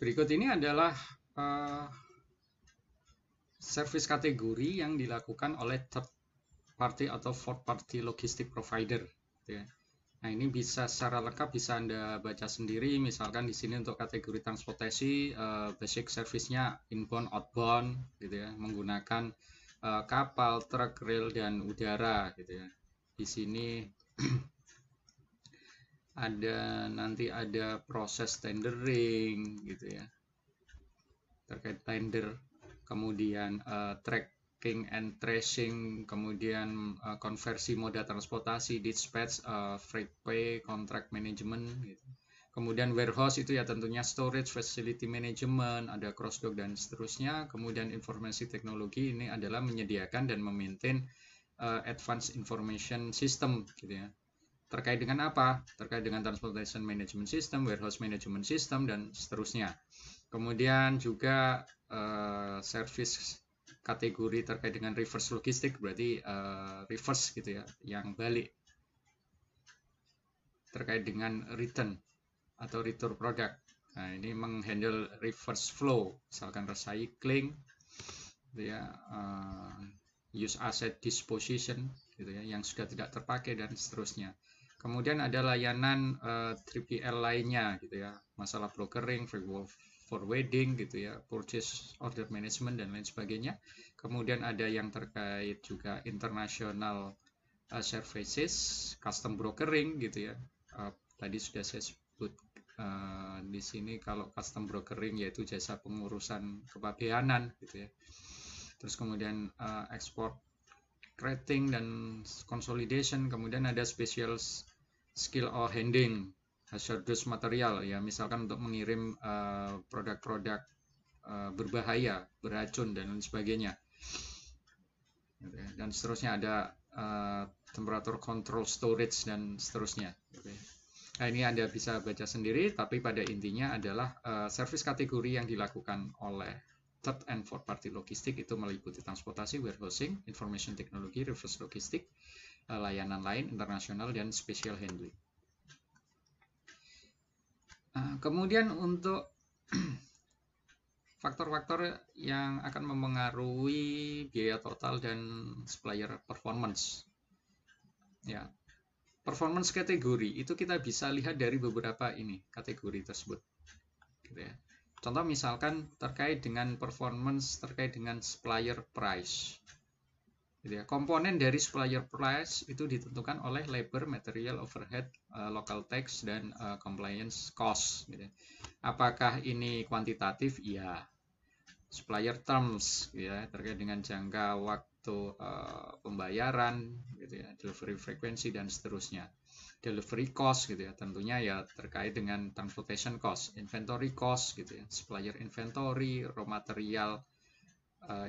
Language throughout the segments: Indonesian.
Berikut ini adalah service kategori yang dilakukan oleh third party atau fourth party logistic provider. Ya. Nah, ini bisa secara lengkap bisa Anda baca sendiri. Misalkan di sini untuk kategori transportasi, basic service-nya inbound, outbound, gitu ya, menggunakan kapal, truk, rel, dan udara, gitu ya. Di sini nanti ada proses tendering, gitu ya, terkait tender, kemudian tracking and tracing, kemudian konversi moda transportasi, dispatch, freight pay, contract management, gitu. Kemudian warehouse itu ya tentunya storage, facility management, ada cross dock dan seterusnya. Kemudian informasi teknologi ini adalah menyediakan dan memaintain advanced information system, gitu ya. Terkait dengan apa? Terkait dengan transportation management system, warehouse management system, dan seterusnya. Kemudian juga service kategori terkait dengan reverse logistik, berarti reverse gitu ya, yang balik. Terkait dengan return atau return product. Nah, ini menghandle reverse flow, misalkan recycling, gitu ya, use asset disposition, gitu ya, yang sudah tidak terpakai dan seterusnya. Kemudian ada layanan 3PL lainnya, gitu ya, masalah brokering, forwarding, gitu ya, purchase order management dan lain sebagainya. Kemudian ada yang terkait juga international services, custom brokering, gitu ya. Tadi sudah saya sebut di sini kalau custom brokering yaitu jasa pengurusan kepabeanan, gitu ya. Terus kemudian export creating dan consolidation. Kemudian ada special skill or handling hazardous material, ya, misalkan untuk mengirim produk-produk berbahaya, beracun dan lain sebagainya. Dan seterusnya ada temperature control storage dan seterusnya. Nah, ini Anda bisa baca sendiri, tapi pada intinya adalah service kategori yang dilakukan oleh third and fourth party logistik itu meliputi transportasi, warehousing, information technology, reverse logistik, layanan lain, internasional, dan special handling. Kemudian untuk faktor-faktor yang akan memengaruhi biaya total dan supplier performance. Ya, performance kategori itu kita bisa lihat dari beberapa kategori tersebut. Gitu ya. Contoh misalkan terkait dengan performance terkait dengan supplier price. Gitu ya. Komponen dari supplier price itu ditentukan oleh labor, material, overhead, local tax, dan compliance cost. Gitu ya. Apakah ini kuantitatif? Iya. Supplier terms, ya, terkait dengan jangka waktu pembayaran, gitu ya, delivery frekuensi dan seterusnya. Delivery cost, gitu ya, tentunya ya terkait dengan transportation cost, inventory cost, gitu ya, supplier inventory, raw material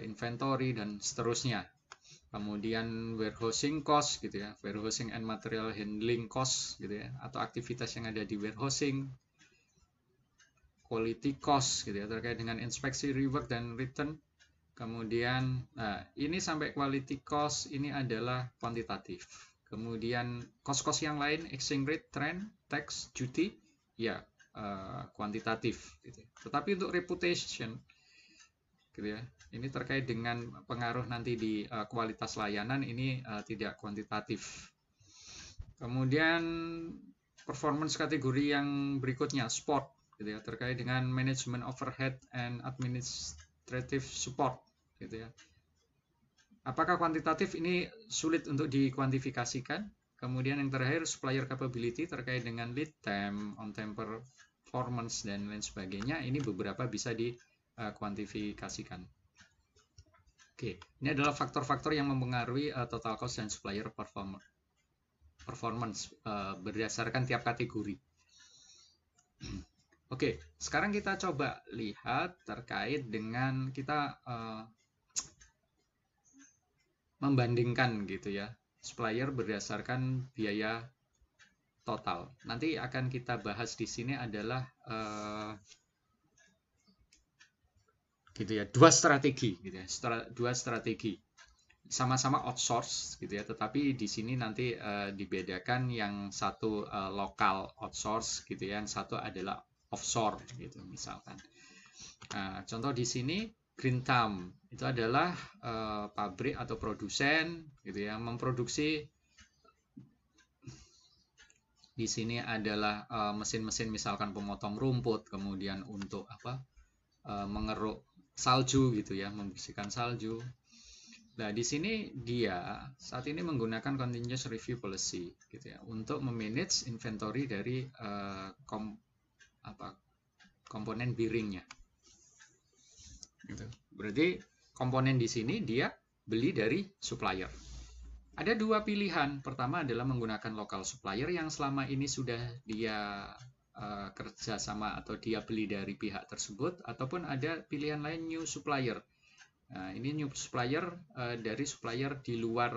inventory dan seterusnya. Kemudian warehousing cost, gitu ya, warehousing and material handling cost, gitu ya, atau aktivitas yang ada di warehousing. Quality cost, gitu ya, terkait dengan inspeksi, rework, dan return. Kemudian ini sampai quality cost ini adalah kuantitatif. Kemudian cost-cost yang lain, exchange rate, trend, tax, duty, ya kuantitatif, gitu. Tetapi untuk reputation, gitu ya, ini terkait dengan pengaruh nanti di kualitas layanan, ini tidak kuantitatif. Kemudian performance kategori yang berikutnya, sport, gitu ya, terkait dengan management overhead and administrative support, gitu ya. Apakah kuantitatif? Ini sulit untuk dikuantifikasikan. Kemudian yang terakhir, supplier capability terkait dengan lead time, on time performance, dan lain sebagainya. Ini beberapa bisa dikuantifikasikan. Oke, ini adalah faktor-faktor yang mempengaruhi total cost dan supplier performance berdasarkan tiap kategori. Oke, sekarang kita coba lihat terkait dengan kita membandingkan, gitu ya, supplier berdasarkan biaya total. Nanti akan kita bahas di sini adalah gitu ya, dua strategi, gitu ya, dua strategi. Sama-sama outsource, gitu ya, tetapi di sini nanti dibedakan, yang satu lokal outsource, gitu ya, yang satu adalah offshore gitu misalkan. Nah, contoh di sini Greenthumb itu adalah pabrik atau produsen gitu ya, memproduksi. Di sini adalah mesin-mesin misalkan pemotong rumput, kemudian untuk mengeruk salju gitu ya, membersihkan salju. Nah, di sini dia saat ini menggunakan continuous review policy gitu ya untuk memanage inventory dari komponen bearingnya. Gitu. Berarti komponen di sini dia beli dari supplier. Ada dua pilihan. Pertama adalah menggunakan local supplier yang selama ini sudah dia kerjasama atau dia beli dari pihak tersebut, ataupun ada pilihan lain new supplier. Nah, ini new supplier dari supplier di luar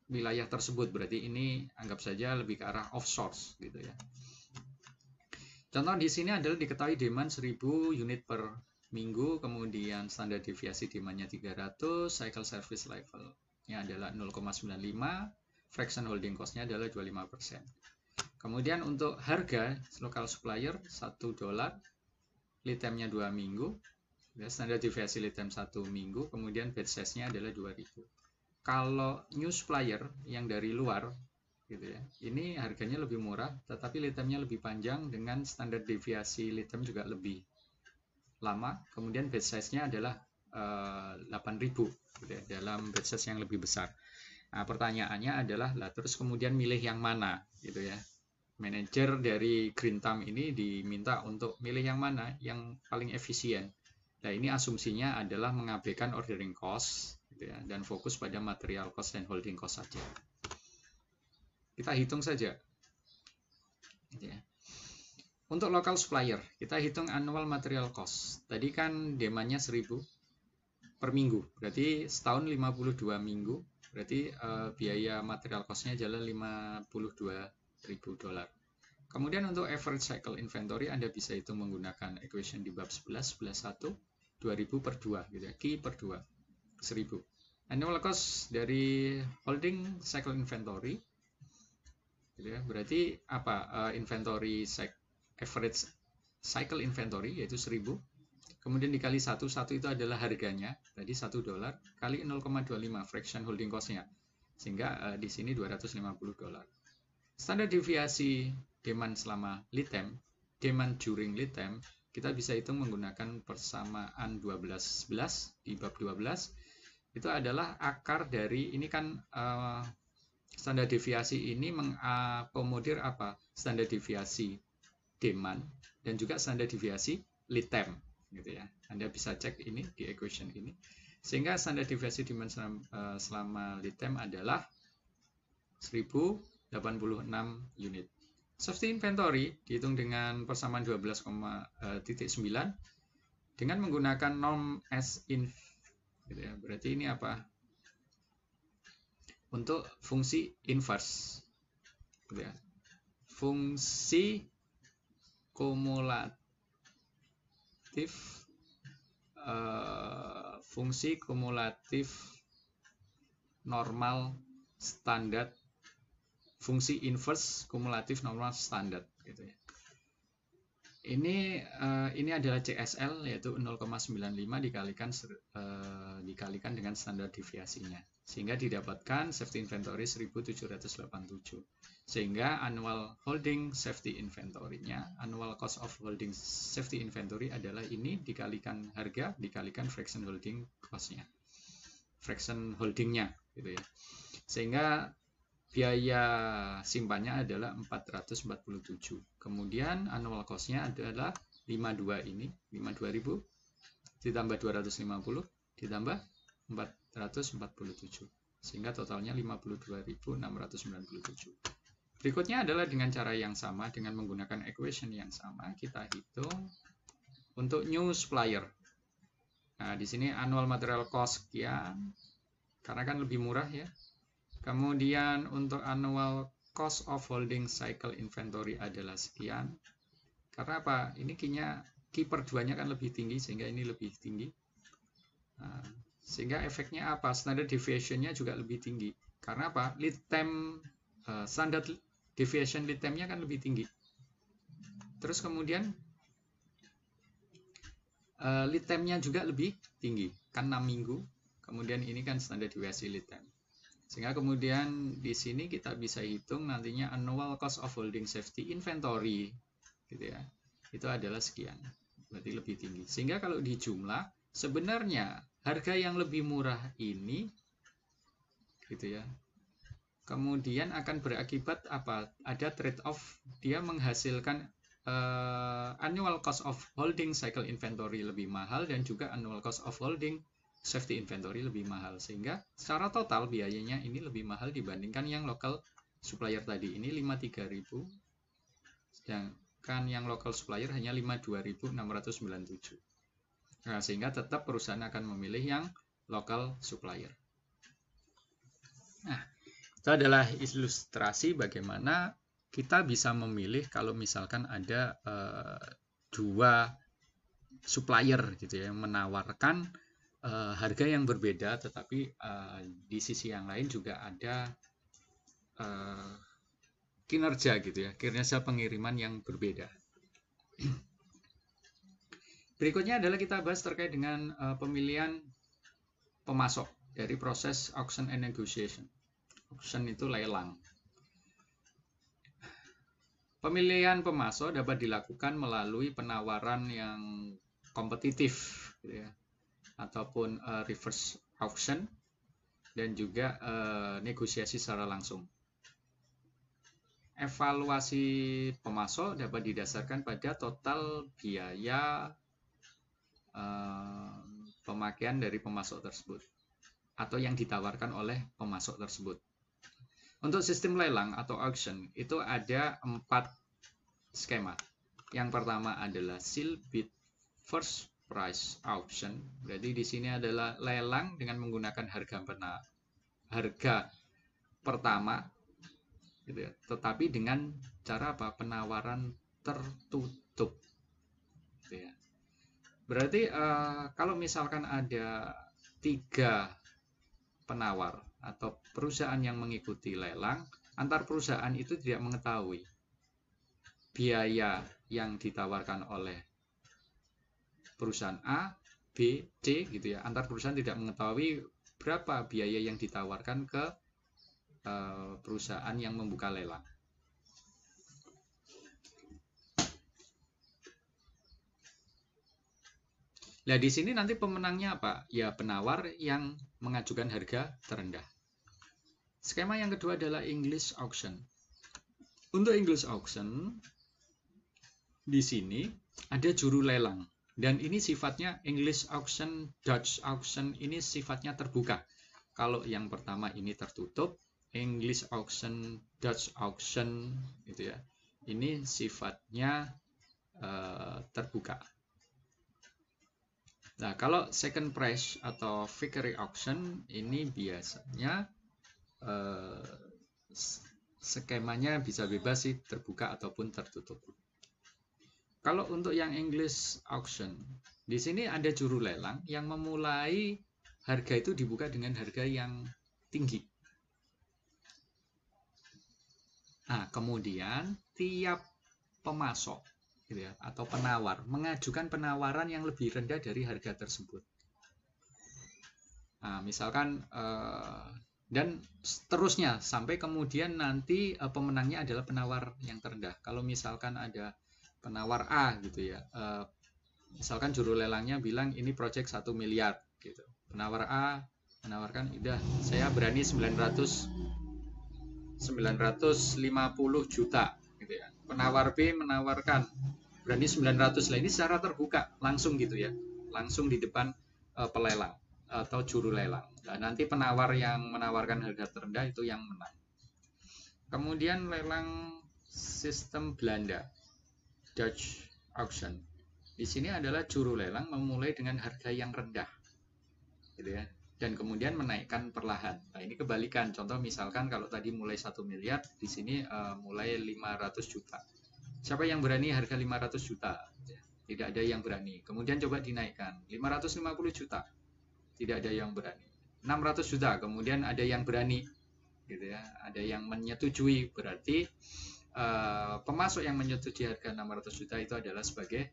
wilayah tersebut. Berarti ini anggap saja lebih ke arah offsource gitu ya. Contoh di sini adalah diketahui demand 1000 unit per minggu, kemudian standar deviasi demandnya 300, cycle service level adalah 0,95, fraction holding cost-nya adalah 25%. Kemudian untuk harga local supplier $1, lead time-nya 2 minggu, standar deviasi lead time 1 minggu, kemudian batch size-nya adalah 2000. Kalau new supplier yang dari luar gitu ya, ini harganya lebih murah tetapi lead time-nya lebih panjang dengan standar deviasi lead time juga lebih lama, kemudian batch size-nya adalah 8000 gitu ya, dalam batch size yang lebih besar. Nah, pertanyaannya adalah terus kemudian milih yang mana gitu ya. Manajer dari Greenthumb ini diminta untuk milih yang mana yang paling efisien. Nah, ini asumsinya adalah mengabaikan ordering cost gitu ya, dan fokus pada material cost dan holding cost saja. Kita hitung saja gitu ya. Untuk local supplier, kita hitung annual material cost. Tadi kan demandnya 1000 per minggu, berarti setahun 52 minggu, berarti biaya material cost-nya adalah $52.000. Kemudian untuk average cycle inventory Anda bisa hitung menggunakan equation di bab 11, 11.1, 2000 per 2 gitu ya, Q per 2, 1000. Annual cost dari holding cycle inventory gitu ya, berarti apa? Inventory average cycle inventory yaitu 1000. Kemudian dikali 1 itu adalah harganya, tadi $1 kali 0,25 fraction holding cost-nya. Sehingga di sini $250. Standar deviasi demand selama lead time, demand during lead time, kita bisa hitung menggunakan persamaan 12-11 di bab 12. Itu adalah akar dari, ini kan standar deviasi ini mengakomodir apa? Standar deviasi demand dan juga standar deviasi lead time. Gitu ya. Anda bisa cek ini di equation ini. Sehingga standar deviasi demand selama lead time adalah 1086 unit. Safety inventory dihitung dengan persamaan 12,9 dengan menggunakan norm as in gitu ya. Berarti ini apa? Untuk fungsi inverse gitu ya. Fungsi kumulatif fungsi kumulatif normal standar, fungsi inverse kumulatif normal standar gitu ya. Ini adalah CSL yaitu 0,95 dikalikan dengan standar deviasinya sehingga didapatkan safety inventory 1787. Sehingga annual holding safety inventory-nya, annual cost of holding safety inventory adalah ini dikalikan harga dikalikan fraction holding cost-nya. Fraction holding-nya gitu ya. Sehingga biaya simpannya adalah 447. Kemudian annual cost-nya adalah 52 ini, 52.000 ditambah 250 ditambah 447. Sehingga totalnya 52.697. Berikutnya adalah dengan cara yang sama, dengan menggunakan equation yang sama, kita hitung untuk new supplier. Nah, di sini annual material cost sekian, karena kan lebih murah ya. Kemudian untuk annual cost of holding cycle inventory adalah sekian. Karena apa? Ini Q per 2-nya kan lebih tinggi, sehingga ini lebih tinggi. Nah, sehingga efeknya apa? Standard deviation-nya juga lebih tinggi. Karena apa? Lead time, standard deviation lead time-nya kan lebih tinggi. Terus kemudian lead time-nya juga lebih tinggi, kan 6 minggu. Kemudian ini kan standar deviasi lead time. Sehingga kemudian di sini kita bisa hitung nantinya annual cost of holding safety inventory, gitu ya. Itu adalah sekian, berarti lebih tinggi. Sehingga kalau dijumlah, sebenarnya harga yang lebih murah ini, gitu ya, kemudian akan berakibat apa? Ada trade-off, dia menghasilkan annual cost of holding cycle inventory lebih mahal dan juga annual cost of holding safety inventory lebih mahal, sehingga secara total biayanya ini lebih mahal dibandingkan yang local supplier tadi. Ini 53.000, sedangkan yang local supplier hanya 52.697. Nah, sehingga tetap perusahaan akan memilih yang local supplier. Nah, itu adalah ilustrasi bagaimana kita bisa memilih kalau misalkan ada dua supplier gitu ya, yang menawarkan harga yang berbeda, tetapi di sisi yang lain juga ada kinerja gitu ya, kinerja pengiriman yang berbeda. Berikutnya adalah kita bahas terkait dengan pemilihan pemasok dari proses auction and negotiation. Auction itu lelang. Pemilihan pemasok dapat dilakukan melalui penawaran yang kompetitif, gitu ya, ataupun reverse auction, dan juga negosiasi secara langsung. Evaluasi pemasok dapat didasarkan pada total biaya pemakaian dari pemasok tersebut atau yang ditawarkan oleh pemasok tersebut. Untuk sistem lelang atau auction itu ada 4 skema. Yang pertama adalah seal bid first price auction. Berarti di sini adalah lelang dengan menggunakan harga pertama, gitu ya. Tetapi dengan cara apa? Penawaran tertutup. Gitu ya. Berarti kalau misalkan ada 3 penawar atau perusahaan yang mengikuti lelang, antar perusahaan itu tidak mengetahui biaya yang ditawarkan oleh perusahaan A, B, C gitu ya. Antar perusahaan tidak mengetahui berapa biaya yang ditawarkan ke perusahaan yang membuka lelang. Nah, di sini nanti pemenangnya apa? Ya, penawar yang mengajukan harga terendah. Skema yang kedua adalah English auction. Untuk English auction, di sini ada juru lelang. Dan ini sifatnya English auction, Dutch auction ini sifatnya terbuka. Kalau yang pertama ini tertutup, English auction, Dutch auction, gitu ya. Ini sifatnya terbuka. Nah, kalau second price atau victory auction ini biasanya skemanya bisa bebas sih, terbuka ataupun tertutup. Kalau untuk yang English auction, di sini ada juru lelang yang memulai harga itu dibuka dengan harga yang tinggi. Nah, kemudian tiap pemasok gitu ya, atau penawar mengajukan penawaran yang lebih rendah dari harga tersebut. Nah, misalkan dan seterusnya sampai kemudian nanti pemenangnya adalah penawar yang terendah. Kalau misalkan ada penawar A gitu ya, misalkan juru lelangnya bilang ini project 1 miliar gitu. Penawar A menawarkan, udah saya berani 950 juta gitu ya. Penawar B menawarkan berani 900 lah, ini secara terbuka langsung gitu ya, langsung di depan pelelang atau juru lelang. Nah, nanti penawar yang menawarkan harga terendah itu yang menang. Kemudian lelang sistem Belanda, Dutch auction. Di sini adalah juru lelang memulai dengan harga yang rendah, gitu ya, dan kemudian menaikkan perlahan. Nah, ini kebalikan. Contoh misalkan kalau tadi mulai 1 miliar, di sini mulai 500 juta. Siapa yang berani harga 500 juta? Tidak ada yang berani. Kemudian coba dinaikkan 550 juta. Tidak ada yang berani. 600 juta. Kemudian ada yang berani, gitu ya. Ada yang menyetujui. Berarti pemasok yang menyetujui harga 600 juta itu adalah sebagai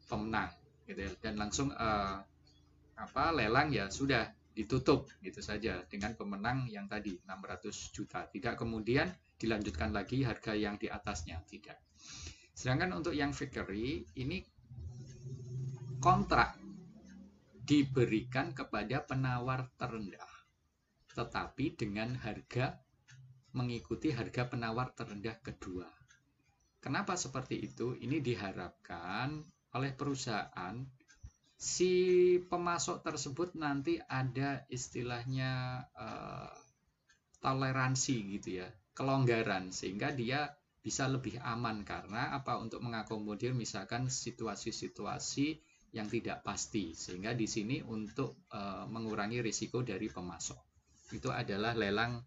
pemenang. gitu ya, dan langsung lelang ya sudah ditutup gitu saja dengan pemenang yang tadi 600 juta. Tidak kemudian dilanjutkan lagi harga yang di atasnya, tidak. Sedangkan untuk yang victory ini kontrak diberikan kepada penawar terendah, tetapi dengan harga mengikuti harga penawar terendah kedua. Kenapa seperti itu? Ini diharapkan oleh perusahaan si pemasok tersebut nanti ada istilahnya toleransi gitu ya, kelonggaran, sehingga dia bisa lebih aman. Karena apa? Untuk mengakomodir misalkan situasi-situasi yang tidak pasti, sehingga di sini untuk mengurangi risiko dari pemasok. Itu adalah lelang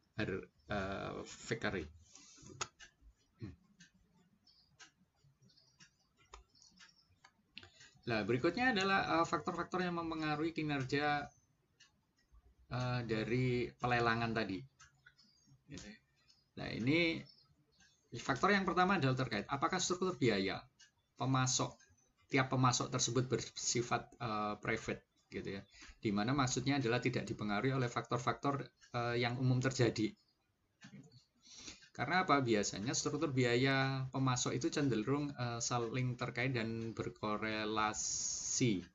victory. Nah, berikutnya adalah faktor-faktor yang mempengaruhi kinerja dari pelelangan tadi. Nah, ini faktor yang pertama adalah terkait apakah struktur biaya tiap pemasok tersebut bersifat private gitu ya. Dimana maksudnya adalah tidak dipengaruhi oleh faktor-faktor yang umum terjadi. Karena apa? Biasanya struktur biaya pemasok itu cenderung saling terkait dan berkorelasi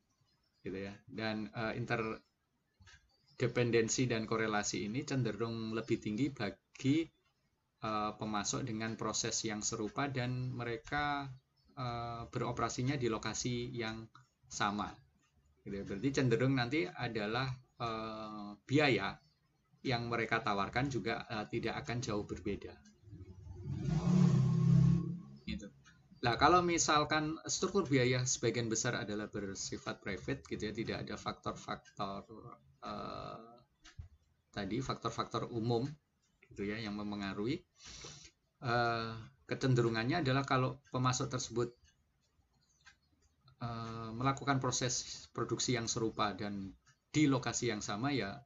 gitu ya. Dan interdependensi dan korelasi ini cenderung lebih tinggi bagi pemasok dengan proses yang serupa dan mereka beroperasinya di lokasi yang sama. Gitu ya. Berarti cenderung nanti adalah biaya yang mereka tawarkan juga tidak akan jauh berbeda. Gitu. Nah, kalau misalkan struktur biaya sebagian besar adalah bersifat private gitu ya, tidak ada faktor-faktor tadi faktor-faktor umum gitu ya yang mempengaruhi, kecenderungannya adalah kalau pemasok tersebut melakukan proses produksi yang serupa dan di lokasi yang sama, ya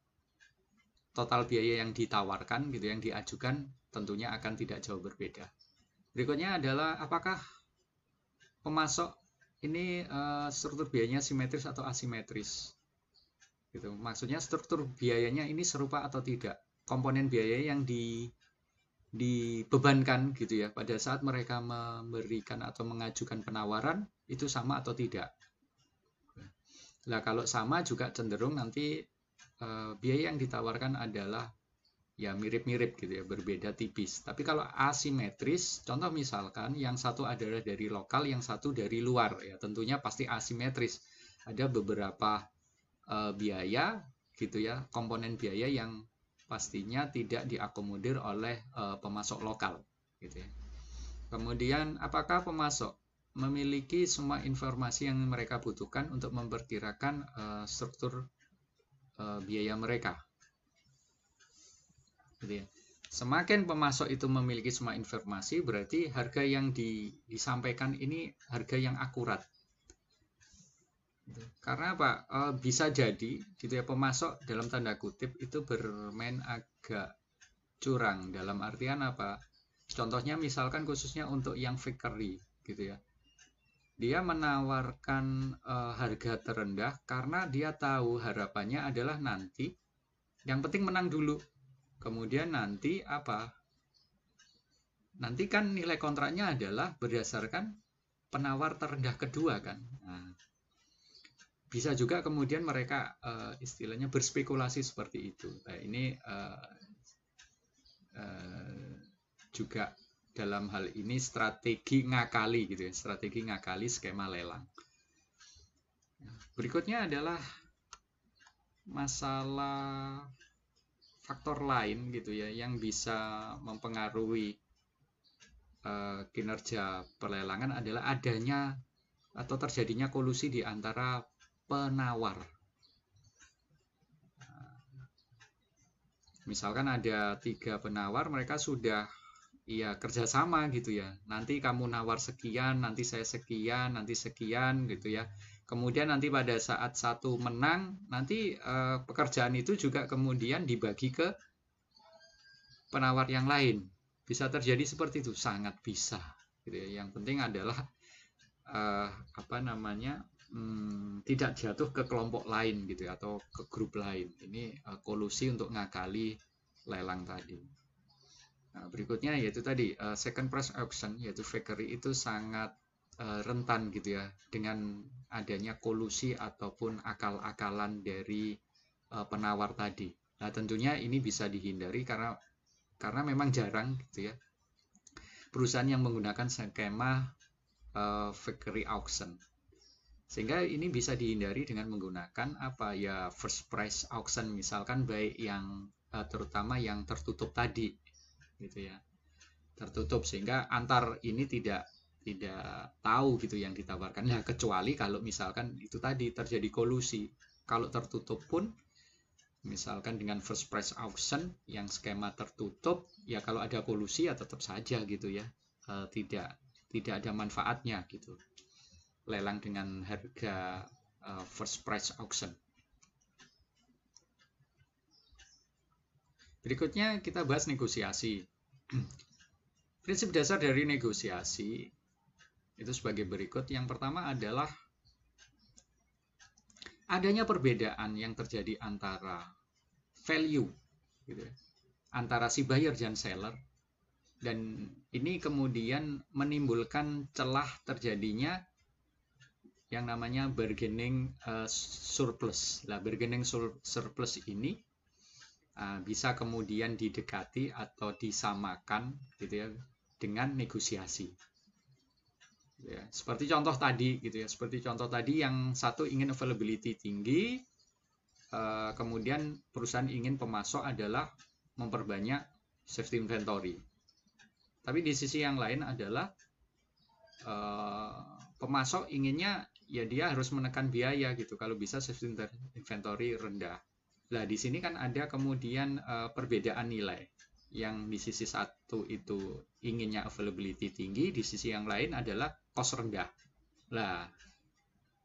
total biaya yang ditawarkan gitu yang diajukan tentunya akan tidak jauh berbeda. Berikutnya adalah apakah pemasok ini struktur biayanya simetris atau asimetris gitu. Maksudnya struktur biayanya ini serupa atau tidak, komponen biaya yang dibebankan gitu ya pada saat mereka memberikan atau mengajukan penawaran itu sama atau tidak. Nah, kalau sama juga cenderung nanti biaya yang ditawarkan adalah ya mirip-mirip gitu ya, berbeda tipis. Tapi kalau asimetris, contoh misalkan yang satu adalah dari lokal, yang satu dari luar, ya tentunya pasti asimetris. Ada beberapa biaya gitu ya, komponen biaya yang pastinya tidak diakomodir oleh pemasok lokal gitu ya. Kemudian apakah pemasok memiliki semua informasi yang mereka butuhkan untuk memperkirakan struktur biaya mereka? Gitu ya. Semakin pemasok itu memiliki semua informasi, berarti harga yang disampaikan ini harga yang akurat. Karena apa? Bisa jadi gitu ya, pemasok dalam tanda kutip itu bermain agak curang. Dalam artian apa? Contohnya misalkan khususnya untuk yang victory gitu ya. Dia menawarkan harga terendah karena dia tahu harapannya adalah nanti yang penting menang dulu. Kemudian nanti apa? Nanti kan nilai kontraknya adalah berdasarkan penawar terendah kedua kan. Nah, bisa juga kemudian mereka istilahnya berspekulasi seperti itu. Nah, ini juga dalam hal ini strategi ngakali gitu ya, strategi ngakali skema lelang. Berikutnya adalah masalah faktor lain gitu ya yang bisa mempengaruhi kinerja pelelangan adalah adanya atau terjadinya kolusi di antara penawar. Misalkan ada 3 penawar, mereka sudah ya kerjasama gitu ya. Nanti kamu nawar sekian, nanti saya sekian, nanti sekian gitu ya. Kemudian nanti pada saat satu menang, nanti pekerjaan itu juga kemudian dibagi ke penawar yang lain. Bisa terjadi seperti itu, sangat bisa. Gitu ya. Yang penting adalah tidak jatuh ke kelompok lain gitu ya, atau ke grup lain. Ini kolusi untuk ngakali lelang tadi. Nah, berikutnya yaitu tadi second price auction, yaitu fakery itu sangat rentan gitu ya dengan adanya kolusi ataupun akal-akalan dari penawar tadi. Nah, tentunya ini bisa dihindari karena memang jarang gitu ya perusahaan yang menggunakan skema fakery auction. Sehingga ini bisa dihindari dengan menggunakan apa ya, first price auction misalkan, baik yang terutama yang tertutup tadi gitu ya, tertutup sehingga antar ini tidak tahu gitu yang ditawarkan. Nah, kecuali kalau misalkan itu tadi terjadi kolusi. Kalau tertutup pun misalkan dengan first price auction yang skema tertutup, ya kalau ada kolusi ya tetap saja gitu ya, tidak ada manfaatnya gitu lelang dengan harga first price auction. Berikutnya kita bahas negosiasi. Prinsip dasar dari negosiasi itu sebagai berikut. Yang pertama adalah adanya perbedaan yang terjadi antara value gitu ya, antara si buyer dan seller, dan ini kemudian menimbulkan celah terjadinya yang namanya bargaining surplus. Nah, bargaining surplus ini bisa kemudian didekati atau disamakan gitu ya dengan negosiasi. Ya, seperti contoh tadi gitu ya, seperti contoh tadi yang satu ingin availability tinggi, kemudian perusahaan ingin pemasok adalah memperbanyak safety inventory. Tapi di sisi yang lain adalah pemasok inginnya ya dia harus menekan biaya gitu, kalau bisa safety inventory rendah. Nah, di sini kan ada kemudian perbedaan nilai. Yang di sisi satu itu inginnya availability tinggi, di sisi yang lain adalah cost rendah. Nah,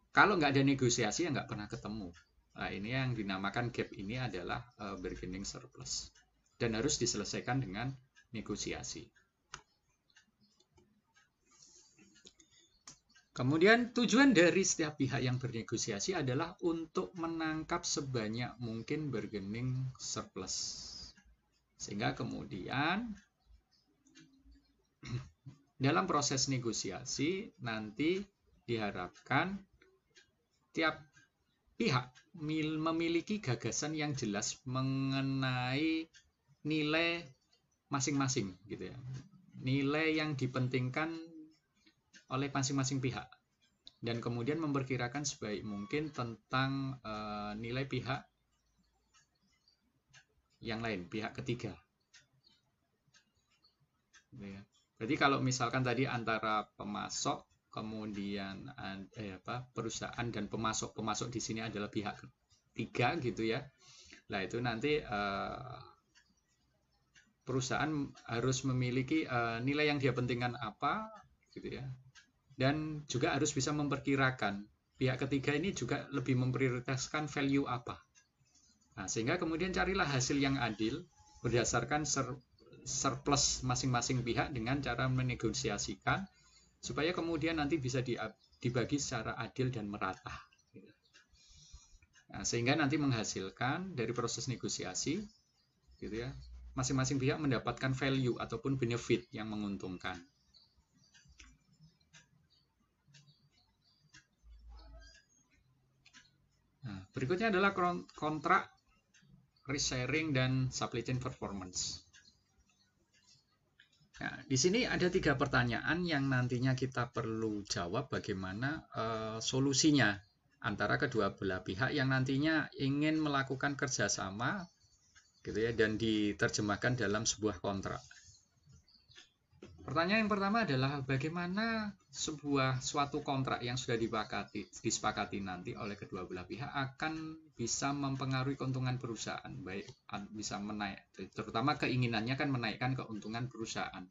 kalau nggak ada negosiasi ya nggak pernah ketemu. Nah, ini yang dinamakan gap ini adalah bargaining surplus. Dan harus diselesaikan dengan negosiasi. Kemudian tujuan dari setiap pihak yang bernegosiasi adalah untuk menangkap sebanyak mungkin bargaining surplus. Sehingga kemudian dalam proses negosiasi nanti diharapkan tiap pihak memiliki gagasan yang jelas mengenai nilai masing-masing gitu ya. Nilai yang dipentingkan oleh masing-masing pihak, dan kemudian memperkirakan sebaik mungkin tentang nilai pihak yang lain, pihak ketiga. Jadi kalau misalkan tadi antara pemasok kemudian perusahaan dan pemasok di sini adalah pihak ketiga gitu ya. Nah, itu nanti perusahaan harus memiliki nilai yang dia pentingkan apa gitu ya. Dan juga harus bisa memperkirakan pihak ketiga ini juga lebih memprioritaskan value apa. Nah, sehingga kemudian carilah hasil yang adil berdasarkan surplus masing-masing pihak dengan cara menegosiasikan supaya kemudian nanti bisa dibagi secara adil dan merata. Nah, sehingga nanti menghasilkan dari proses negosiasi gitu ya, masing-masing pihak mendapatkan value ataupun benefit yang menguntungkan. Nah, berikutnya adalah kontrak, risk sharing, dan supply chain performance. Nah, di sini ada 3 pertanyaan yang nantinya kita perlu jawab bagaimana solusinya antara kedua belah pihak yang nantinya ingin melakukan kerjasama gitu ya, dan diterjemahkan dalam sebuah kontrak. Pertanyaan yang pertama adalah bagaimana suatu kontrak yang sudah disepakati nanti oleh kedua belah pihak akan bisa mempengaruhi keuntungan perusahaan, baik bisa menaik, terutama keinginannya kan menaikkan keuntungan perusahaan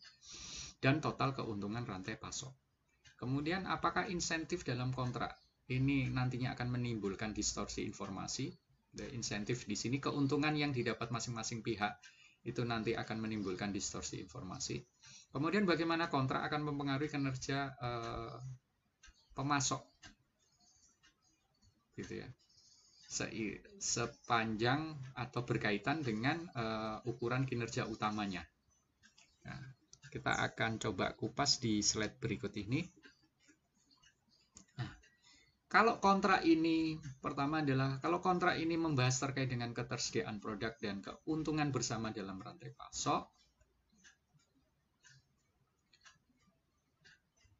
dan total keuntungan rantai pasok. Kemudian apakah insentif dalam kontrak ini nantinya akan menimbulkan distorsi informasi? Insentif di sini keuntungan yang didapat masing-masing pihak itu nanti akan menimbulkan distorsi informasi. Kemudian bagaimana kontrak akan mempengaruhi kinerja pemasok gitu ya, sepanjang atau berkaitan dengan ukuran kinerja utamanya. Nah, kita akan coba kupas di slide berikut ini. Nah, kalau kontrak ini, pertama adalah kalau kontrak ini membahas terkait dengan ketersediaan produk dan keuntungan bersama dalam rantai pasok,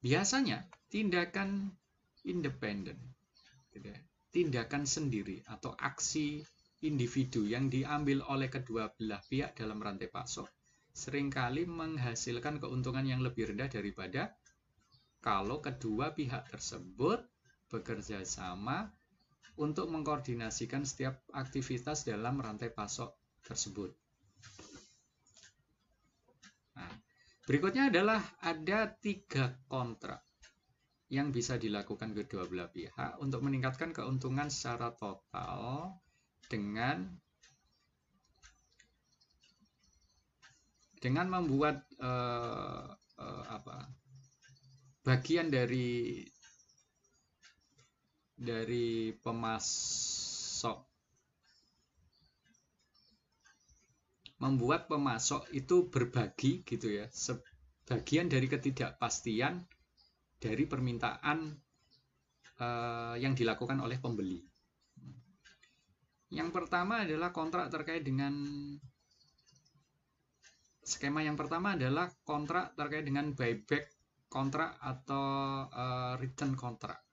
biasanya tindakan independen, tindakan sendiri atau aksi individu yang diambil oleh kedua belah pihak dalam rantai pasok seringkali menghasilkan keuntungan yang lebih rendah daripada kalau kedua pihak tersebut bekerja sama untuk mengkoordinasikan setiap aktivitas dalam rantai pasok tersebut. Nah, berikutnya adalah ada 3 kontrak yang bisa dilakukan kedua belah pihak untuk meningkatkan keuntungan secara total dengan membuat bagian dari pemasok, membuat pemasok itu berbagi gitu ya, sebagian dari ketidakpastian dari permintaan yang dilakukan oleh pembeli. Yang pertama adalah kontrak terkait dengan skema yang pertama adalah kontrak terkait dengan buyback kontrak atau return kontrak.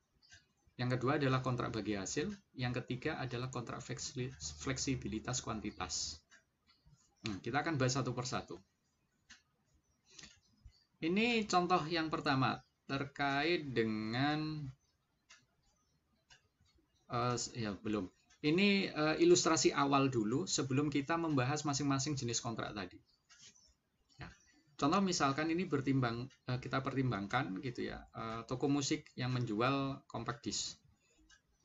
Yang kedua adalah kontrak bagi hasil. Yang ketiga adalah kontrak fleksibilitas kuantitas. Kita akan bahas satu persatu. Ini contoh yang pertama terkait dengan Ini ilustrasi awal dulu sebelum kita membahas masing-masing jenis kontrak tadi. Nah, contoh misalkan ini kita pertimbangkan gitu ya, toko musik yang menjual compact disc.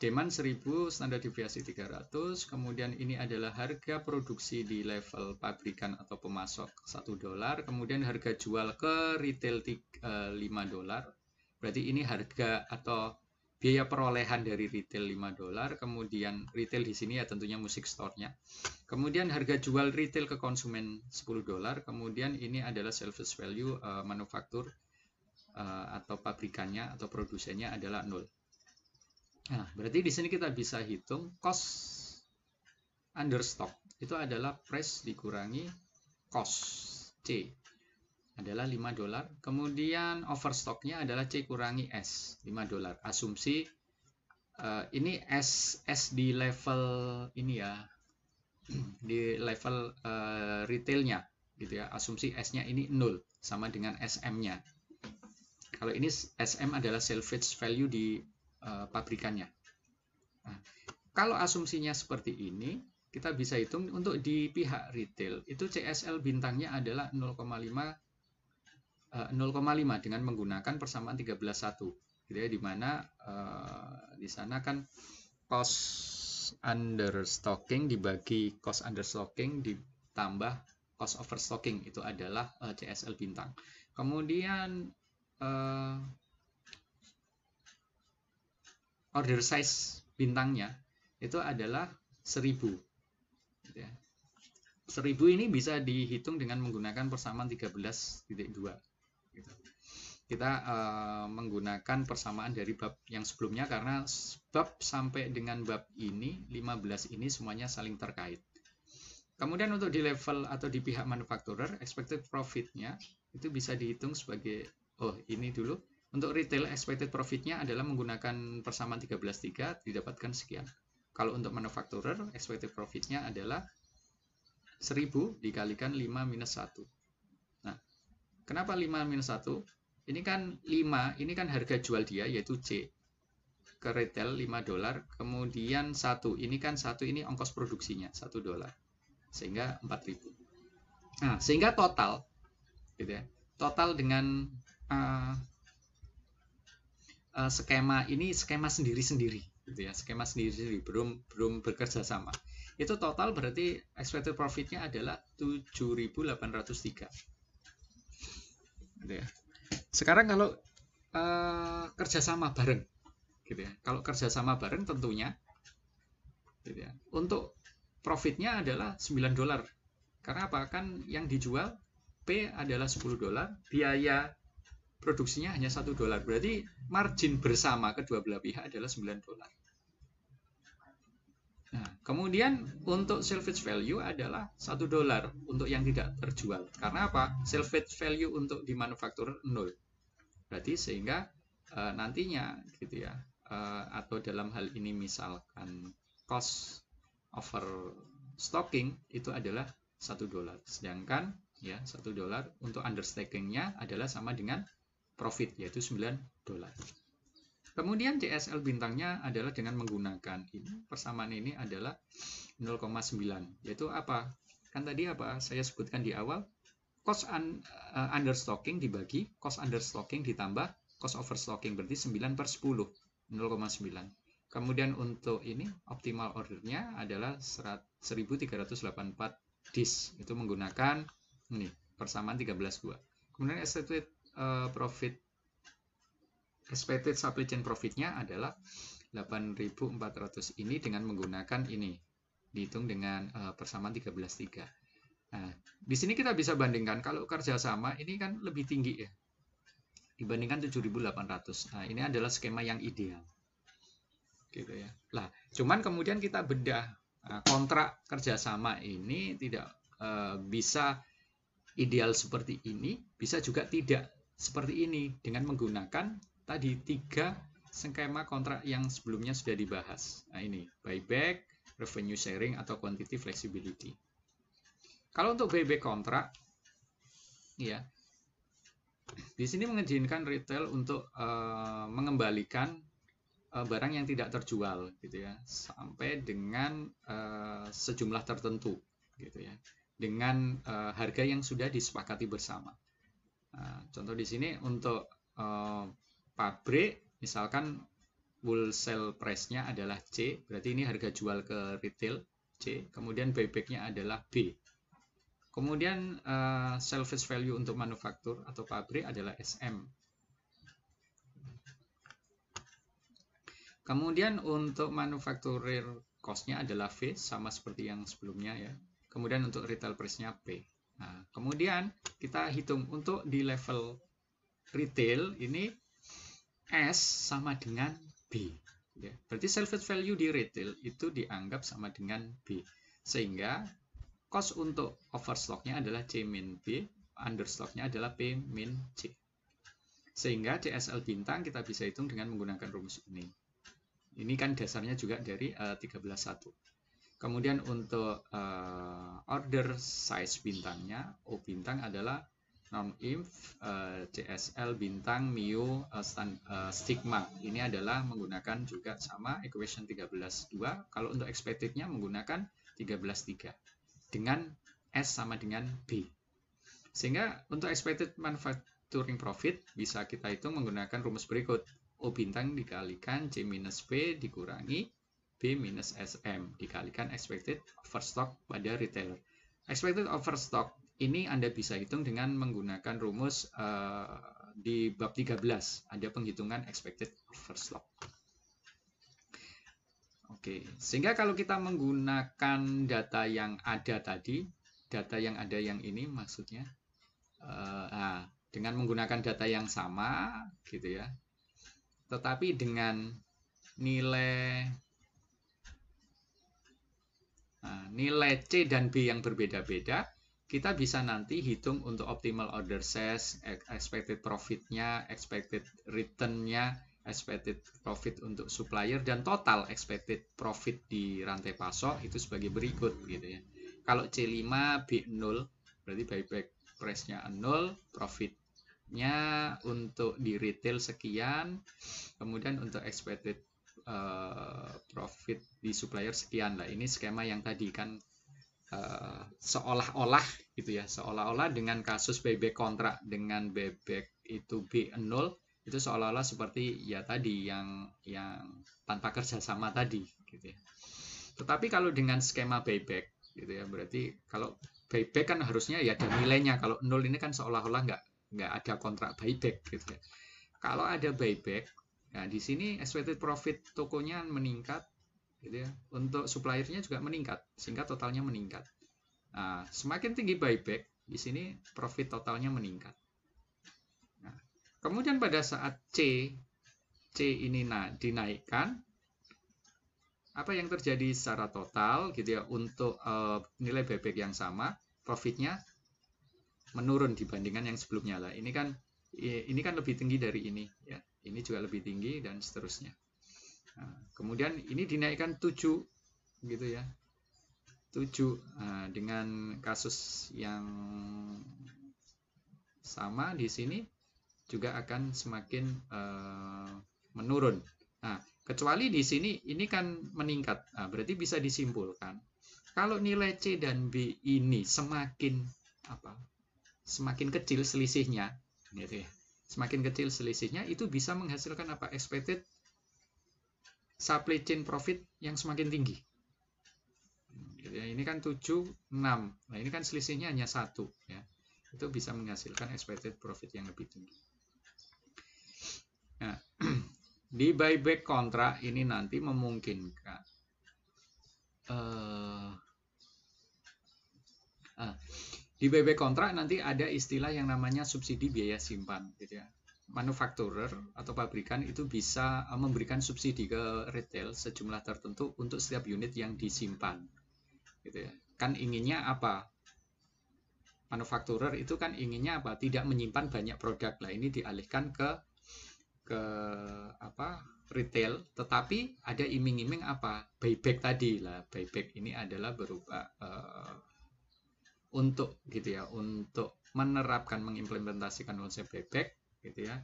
Demand 1000, standar deviasi 300, kemudian ini adalah harga produksi di level pabrikan atau pemasok $1, kemudian harga jual ke retail $5. Berarti ini harga atau biaya perolehan dari retail $5, kemudian retail di sini ya tentunya musik store-nya. Kemudian harga jual retail ke konsumen $10, kemudian ini adalah service value manufaktur atau pabrikannya atau produsennya adalah 0. Nah, berarti di sini kita bisa hitung cost under stock itu adalah price dikurangi cost C adalah $5. Kemudian overstocknya adalah C kurangi S, $5. Asumsi ini S di level ini ya, di level retailnya gitu ya. Asumsi S-nya ini 0 sama dengan SM-nya. Kalau ini SM adalah salvage value di pabrikannya. Nah, kalau asumsinya seperti ini, kita bisa hitung untuk di pihak retail itu CSL bintangnya adalah 0,5 dengan menggunakan persamaan 13:1 gitu ya, di mana di sana kan cost understocking dibagi cost understocking ditambah cost overstocking itu adalah CSL bintang. Kemudian order size bintangnya itu adalah 1000 gitu ya. 1000 ini bisa dihitung dengan menggunakan persamaan 13.2 gitu. Kita menggunakan persamaan dari bab yang sebelumnya karena bab sampai dengan bab ini 15 ini semuanya saling terkait. Kemudian untuk di level atau di pihak manufacturer, expected profit-nya itu bisa dihitung sebagai ini dulu. Untuk retail expected profit-nya adalah menggunakan persamaan 13.3 didapatkan sekian. Kalau untuk manufacturer expected profit-nya adalah 1000 dikalikan 5 minus 1. Nah, kenapa 5 minus 1? Ini kan 5, ini kan harga jual dia yaitu C ke retail $5, kemudian 1, ini kan 1 ini ongkos produksinya $1. Sehingga 4.000. Nah, sehingga total gitu ya. Total dengan skema ini skema sendiri-sendiri gitu ya, skema sendiri-sendiri belum bekerja sama. Itu total berarti expected profit-nya adalah 7.803. Gitu ya. Sekarang kalau kerjasama bareng gitu ya. Kalau kerjasama bareng tentunya gitu ya. Untuk profitnya adalah $9. Karena apa? Kan yang dijual P adalah $10, biaya produksinya hanya $1. Berarti margin bersama kedua belah pihak adalah $9. Nah, kemudian untuk salvage value adalah $1 untuk yang tidak terjual. Karena apa? Salvage value untuk di manufaktur 0. Berarti sehingga nantinya gitu ya, atau dalam hal ini misalkan cost over stocking itu adalah $1. Sedangkan ya $1 untuk understackingnya adalah sama dengan profit, yaitu $9. Kemudian CSL bintangnya adalah dengan menggunakan ini, persamaan ini adalah 0,9, yaitu apa? Kan tadi apa saya sebutkan di awal, cost understocking dibagi cost understocking ditambah cost overstocking, berarti 9/10, 0,9. Kemudian untuk ini optimal ordernya adalah 1384 disk, itu menggunakan ini persamaan 13/2. Kemudian expected supply chain profitnya adalah 8.400 ini dengan menggunakan ini, dihitung dengan persamaan 13/3. Nah, di sini kita bisa bandingkan kalau kerjasama ini kan lebih tinggi ya dibandingkan 7.800. Nah, ini adalah skema yang ideal, gitu ya. Lah, cuman kemudian kita bedah kontrak kerjasama ini tidak bisa ideal seperti ini, bisa juga tidak seperti ini dengan menggunakan tadi 3 skema kontrak yang sebelumnya sudah dibahas. Nah, ini buyback, revenue sharing, atau quantity flexibility. Kalau untuk buyback kontrak, ya, di sini mengizinkan retail untuk mengembalikan barang yang tidak terjual, gitu ya, sampai dengan sejumlah tertentu, gitu ya, dengan harga yang sudah disepakati bersama. Nah, contoh di sini untuk pabrik, misalkan wholesale price-nya adalah C, berarti ini harga jual ke retail C, kemudian buyback-nya adalah B. Kemudian salvage value untuk manufaktur atau pabrik adalah SM. Kemudian untuk manufacturer cost-nya adalah V, sama seperti yang sebelumnya ya. Kemudian untuk retail price-nya P. Nah, kemudian kita hitung untuk di level retail ini S sama dengan B. Ya. Berarti salvage value di retail itu dianggap sama dengan B. Sehingga cost untuk overstocknya adalah C min B, understocknya adalah P min C. Sehingga CSL bintang kita bisa hitung dengan menggunakan rumus ini. Ini kan dasarnya juga dari 13.1. Kemudian untuk order size bintangnya, O bintang adalah non-inf CSL bintang mu stigma. Ini adalah menggunakan juga sama equation 13.2. Kalau untuk expected-nya menggunakan 13.3 dengan S sama dengan B. Sehingga untuk expected manufacturing profit bisa kita hitung menggunakan rumus berikut. O bintang dikalikan C minus B dikurangi B minus SM dikalikan expected overstock pada retailer. Expected overstock ini Anda bisa hitung dengan menggunakan rumus di bab 13. Ada penghitungan expected overstock. Oke, sehingga kalau kita menggunakan data yang ada tadi, data yang ada yang ini maksudnya, dengan menggunakan data yang sama, gitu ya, tetapi dengan nilai C dan B yang berbeda-beda, kita bisa nanti hitung untuk optimal order size, expected profit-nya, expected return-nya, expected profit untuk supplier, dan total expected profit di rantai pasok itu sebagai berikut, gitu ya. Kalau C5 B0 berarti buyback price-nya 0, profit-nya untuk di retail sekian, kemudian untuk expected profit di supplier sekian. Lah, ini skema yang tadi kan seolah-olah gitu ya, seolah-olah dengan kasus buyback kontrak dengan buyback itu B0 itu seolah-olah seperti ya tadi yang tanpa kerjasama tadi, gitu ya. Tetapi kalau dengan skema buyback, gitu ya, berarti kalau buyback kan harusnya ya ada nilainya. Kalau 0 ini kan seolah-olah nggak ada kontrak buyback, gitu ya. Kalau ada buyback, nah di sini expected profit tokonya meningkat, gitu ya. Untuk suppliernya juga meningkat, sehingga totalnya meningkat. Nah, semakin tinggi buyback, di sini profit totalnya meningkat. Nah, kemudian pada saat C ini dinaikkan, apa yang terjadi secara total gitu ya, untuk nilai buyback yang sama, profitnya menurun dibandingkan yang sebelumnya lah. Ini kan lebih tinggi dari ini ya. Ini juga lebih tinggi dan seterusnya. Nah, kemudian ini dinaikkan 7 gitu ya. 7 dengan kasus yang sama di sini juga akan semakin menurun. Nah, kecuali di sini ini kan meningkat. Nah, berarti bisa disimpulkan kalau nilai C dan B ini semakin kecil selisihnya, gitu ya. Semakin kecil selisihnya itu bisa menghasilkan apa? Expected supply chain profit yang semakin tinggi. Gitu ya. Ini kan 7, 6. Nah, ini kan selisihnya hanya 1 ya. Itu bisa menghasilkan expected profit yang lebih tinggi. Nah, di buyback kontrak ini nanti memungkinkan di buyback kontrak nanti ada istilah yang namanya subsidi biaya simpan gitu ya. Manufakturer atau pabrikan itu bisa memberikan subsidi ke retail sejumlah tertentu untuk setiap unit yang disimpan gitu ya. Kan inginnya apa? Manufakturer itu kan inginnya apa? Tidak menyimpan banyak produk. Lah ini dialihkan ke retail, tetapi ada iming-iming apa? Buyback tadi lah. Buyback ini adalah berupa untuk gitu ya, untuk menerapkan mengimplementasikan konsep buyback gitu ya.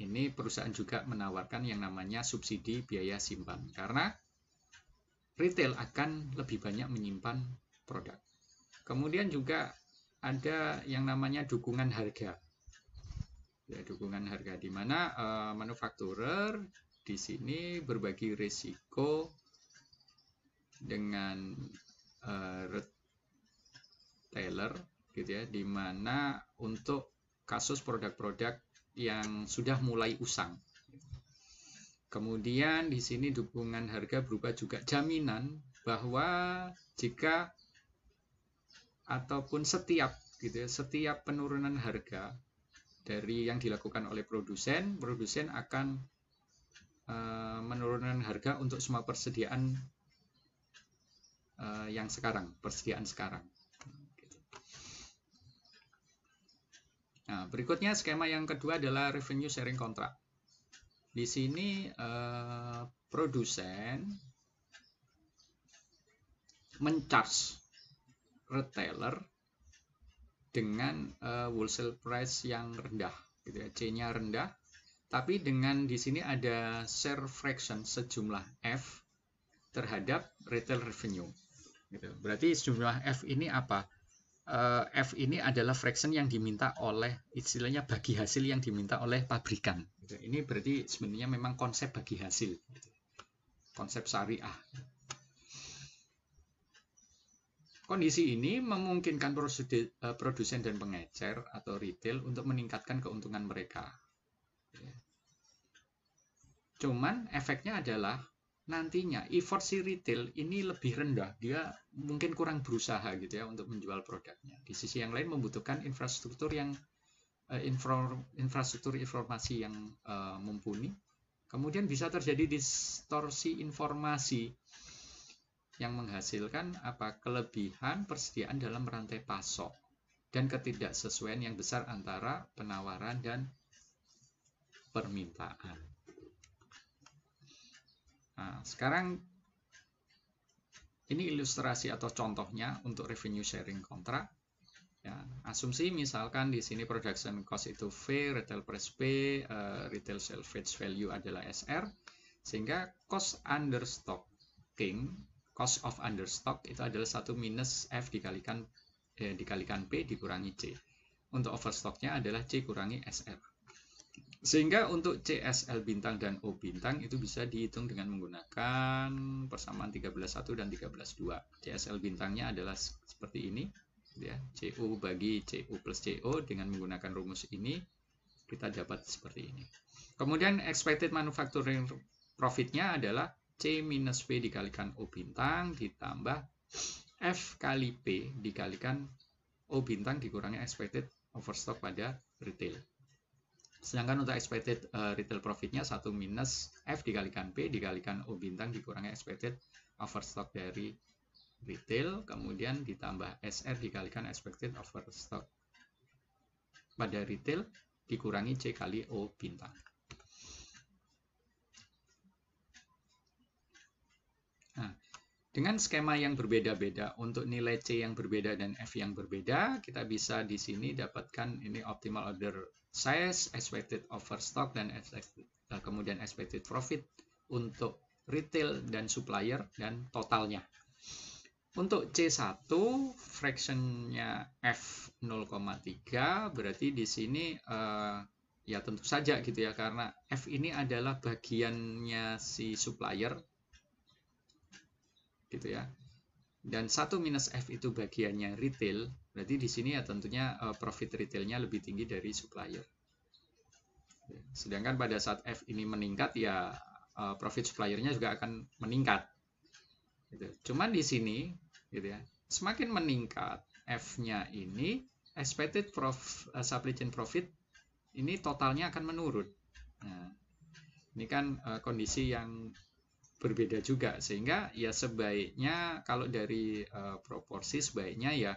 Ini perusahaan juga menawarkan yang namanya subsidi biaya simpan karena retail akan lebih banyak menyimpan produk. Kemudian juga ada yang namanya dukungan harga. Ya, dukungan harga di mana manufakturer di sini berbagi risiko dengan retailer gitu ya, di mana untuk kasus produk-produk yang sudah mulai usang. Kemudian di sini dukungan harga berupa juga jaminan bahwa jika ataupun setiap gitu ya, setiap penurunan harga dari yang dilakukan oleh produsen akan menurunkan harga untuk semua persediaan persediaan sekarang. Nah, berikutnya skema yang kedua adalah revenue sharing contract. Di sini produsen mencharge retailer dengan wholesale price yang rendah, gitu ya, C-nya rendah, tapi dengan di sini ada share fraction sejumlah F terhadap retail revenue. Gitu. Berarti sejumlah F ini apa? F ini adalah fraction yang diminta oleh, istilahnya bagi hasil yang diminta oleh pabrikan. Gitu. Ini berarti sebenarnya memang konsep bagi hasil, gitu. Konsep syariah. Kondisi ini memungkinkan produsen dan pengecer atau retail untuk meningkatkan keuntungan mereka. Cuman efeknya adalah nantinya effort si retail ini lebih rendah. Dia mungkin kurang berusaha gitu ya untuk menjual produknya. Di sisi yang lain membutuhkan infrastruktur informasi yang mumpuni. Kemudian bisa terjadi distorsi informasi yang menghasilkan kelebihan persediaan dalam rantai pasok dan ketidaksesuaian yang besar antara penawaran dan permintaan. Nah, sekarang ini ilustrasi atau contohnya untuk revenue sharing contract. Ya, asumsi misalkan di sini production cost itu V, retail price P, retail salvage value adalah SR, sehingga cost of understock itu adalah 1 minus F dikalikan P dikurangi C. Untuk overstocknya adalah C kurangi SR. Sehingga untuk CSL bintang dan O bintang itu bisa dihitung dengan menggunakan persamaan 13.1 dan 13.2. CSL bintangnya adalah seperti ini, ya, CO bagi CO plus CO. Dengan menggunakan rumus ini kita dapat seperti ini. Kemudian expected manufacturing profitnya adalah C minus P dikalikan O bintang ditambah F kali P dikalikan O bintang dikurangi expected overstock pada retail. Sedangkan untuk expected retail profitnya 1 minus F dikalikan P dikalikan O bintang dikurangi expected overstock dari retail, kemudian ditambah SR dikalikan expected overstock pada retail dikurangi C kali O bintang. Nah, dengan skema yang berbeda-beda untuk nilai C yang berbeda dan F yang berbeda, kita bisa di sini dapatkan ini optimal order size, expected overstock, dan kemudian expected profit untuk retail dan supplier dan totalnya. Untuk C1 fractionnya F 0,3 berarti di sini ya tentu saja gitu ya, karena F ini adalah bagiannya si supplier gitu ya, dan 1 minus F itu bagiannya retail, berarti di sini ya tentunya profit retailnya lebih tinggi dari supplier. Sedangkan pada saat F ini meningkat ya profit suppliernya juga akan meningkat gitu. Cuman di sini gitu ya, semakin meningkat F-nya ini, expected supply chain profit ini totalnya akan menurun. Nah, ini kan kondisi yang berbeda juga, sehingga ya sebaiknya kalau dari proporsi sebaiknya ya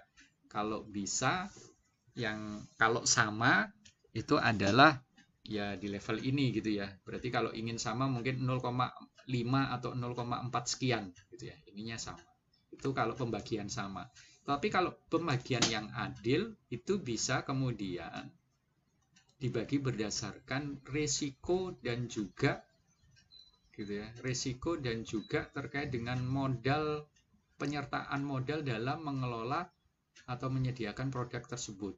kalau bisa yang kalau sama itu adalah ya di level ini gitu ya. Berarti kalau ingin sama mungkin 0,5 atau 0,4 sekian gitu ya, ininya sama. Itu kalau pembagian sama. Tapi kalau pembagian yang adil itu bisa kemudian dibagi berdasarkan resiko dan juga gitu ya, resiko dan juga terkait dengan modal, penyertaan modal dalam mengelola atau menyediakan produk tersebut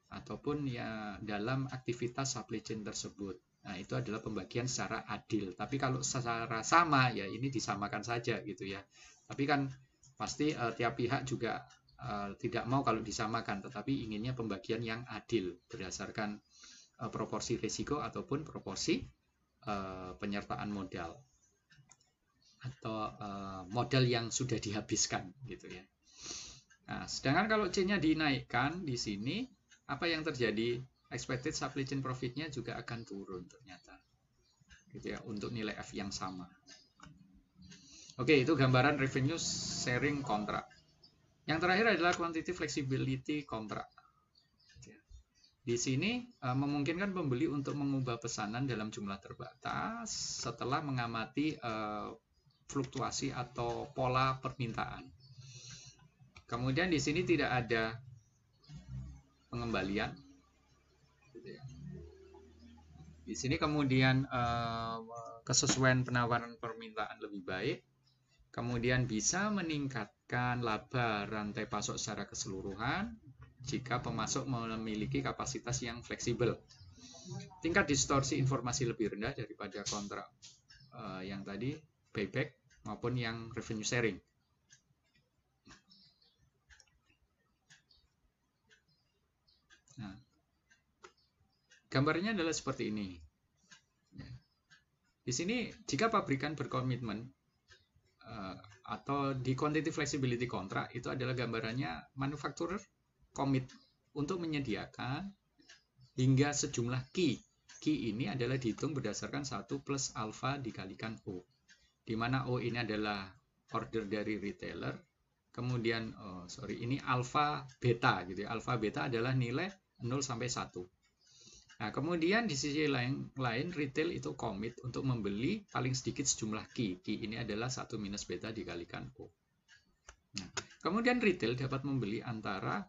ataupun ya dalam aktivitas supply chain tersebut. Nah, itu adalah pembagian secara adil. Tapi kalau secara sama ya ini disamakan saja gitu ya. Tapi kan pasti tiap pihak juga tidak mau kalau disamakan, tetapi inginnya pembagian yang adil berdasarkan proporsi risiko ataupun proporsi penyertaan modal atau modal yang sudah dihabiskan gitu ya. Nah, sedangkan kalau C-nya dinaikkan di sini, apa yang terjadi? Expected supply chain profit-nya juga akan turun ternyata gitu ya, untuk nilai F yang sama. Oke, itu gambaran revenue sharing kontrak. Yang terakhir adalah quantity flexibility kontrak. Di sini memungkinkan pembeli untuk mengubah pesanan dalam jumlah terbatas setelah mengamati fluktuasi atau pola permintaan. Kemudian di sini tidak ada pengembalian. Di sini kemudian kesesuaian penawaran permintaan lebih baik. Kemudian bisa meningkatkan laba rantai pasok secara keseluruhan jika pemasok memiliki kapasitas yang fleksibel. Tingkat distorsi informasi lebih rendah daripada kontrak yang tadi buyback maupun yang revenue sharing. Nah, gambarnya adalah seperti ini. Di sini jika pabrikan berkomitmen atau di quantity flexibility kontrak itu adalah gambarannya manufacturer komit untuk menyediakan hingga sejumlah Q. Q ini adalah dihitung berdasarkan 1 plus alpha dikalikan O. Di mana O ini adalah order dari retailer. Kemudian ini alpha beta gitu ya. Alpha beta adalah nilai 0 sampai 1. Nah, kemudian di sisi lain retail itu komit untuk membeli paling sedikit sejumlah Q. Q ini adalah 1 minus beta dikalikan O. Nah, kemudian retail dapat membeli antara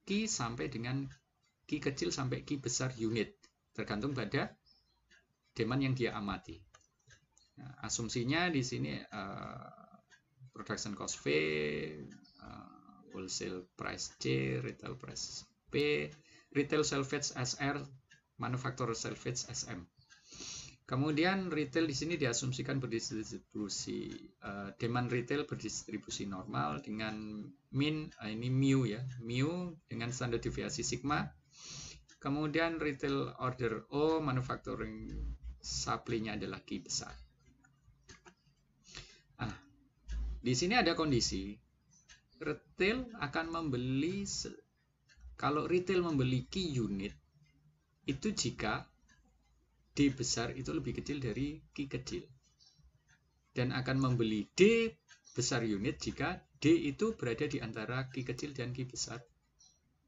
Q sampai dengan Q kecil sampai Q besar unit, tergantung pada demand yang dia amati. Nah, asumsinya di sini production cost V, wholesale price C, retail price P, retail salvage SR, manufacturer salvage SM. Kemudian retail di sini diasumsikan berdistribusi, demand retail berdistribusi normal dengan min, ini mu ya, mu dengan standar deviasi sigma. Kemudian retail order O, manufacturing supply-nya adalah Q besar. Di sini ada kondisi retail akan membeli, kalau retail membeli key unit itu jika D besar itu lebih kecil dari Q kecil, dan akan membeli D besar unit jika D itu berada di antara Q kecil dan Q besar,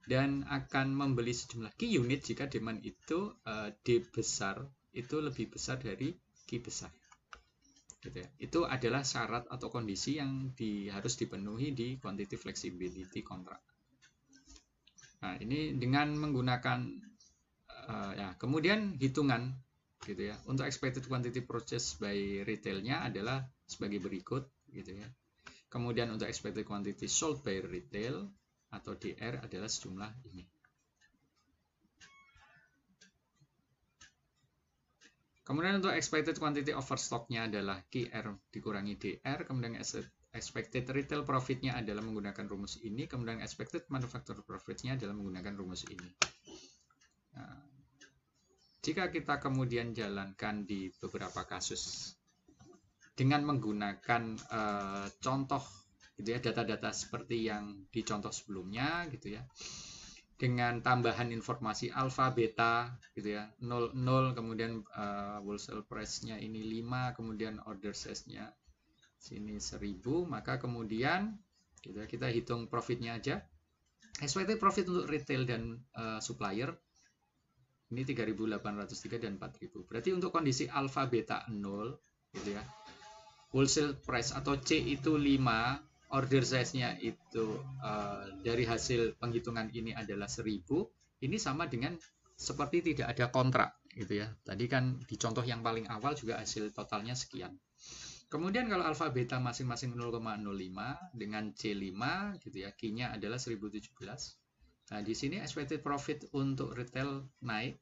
dan akan membeli sejumlah Q unit jika demand itu D besar itu lebih besar dari Q besar. Gitu ya. Itu adalah syarat atau kondisi yang harus dipenuhi di quantitative flexibility contract. Nah, ini dengan menggunakan ya, kemudian hitungan gitu ya. Untuk expected quantity purchase by retailnya adalah sebagai berikut gitu ya. Kemudian untuk expected quantity sold by retail atau DR adalah sejumlah ini. Kemudian untuk expected quantity overstock-nya adalah QR dikurangi DR, kemudian expected retail profit-nya adalah menggunakan rumus ini, kemudian expected manufacturer profit-nya adalah menggunakan rumus ini. Nah, jika kita kemudian jalankan di beberapa kasus dengan menggunakan contoh gitu ya, data-data seperti yang di contoh sebelumnya gitu ya, dengan tambahan informasi alfa beta gitu ya, 0 kemudian wholesale price-nya ini 5, kemudian order size-nya sini 1000, maka kemudian gitu ya, kita hitung profitnya aja. Expected profit untuk retail dan supplier ini 3.803 dan 4.000. Berarti untuk kondisi alfa beta 0 gitu ya, wholesale price atau C itu 5, order size-nya itu dari hasil penghitungan ini adalah 1000. Ini sama dengan seperti tidak ada kontrak gitu ya. Tadi kan di contoh yang paling awal juga hasil totalnya sekian. Kemudian kalau alfa beta masing-masing 0,05 dengan C5 gitu ya, Q-nya adalah 1017. Nah, di sini expected profit untuk retail naik.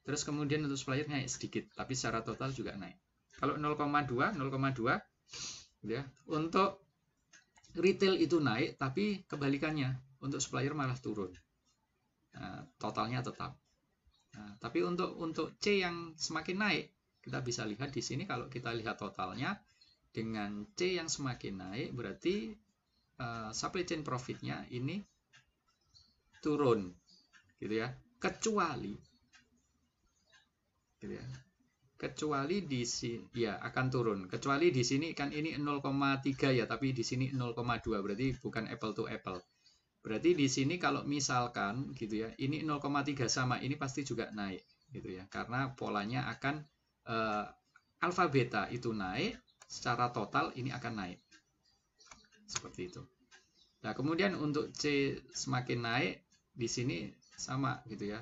Terus kemudian untuk supplier naik sedikit, tapi secara total juga naik. Kalau 0,2 gitu ya. Untuk retail itu naik, tapi kebalikannya untuk supplier malah turun. Nah, totalnya tetap. Nah, tapi untuk C yang semakin naik, kita bisa lihat di sini kalau kita lihat totalnya dengan C yang semakin naik, berarti supply chain profitnya ini turun, gitu ya. Kecuali, gitu ya. Kecuali di sini ya akan turun. Kecuali di sini kan ini 0,3 ya, tapi di sini 0,2, berarti bukan apple to apple. Berarti di sini kalau misalkan gitu ya, ini 0,3 sama ini pasti juga naik gitu ya. Karena polanya akan alfa beta itu naik, secara total ini akan naik. Seperti itu. Nah, kemudian untuk C semakin naik di sini sama gitu ya.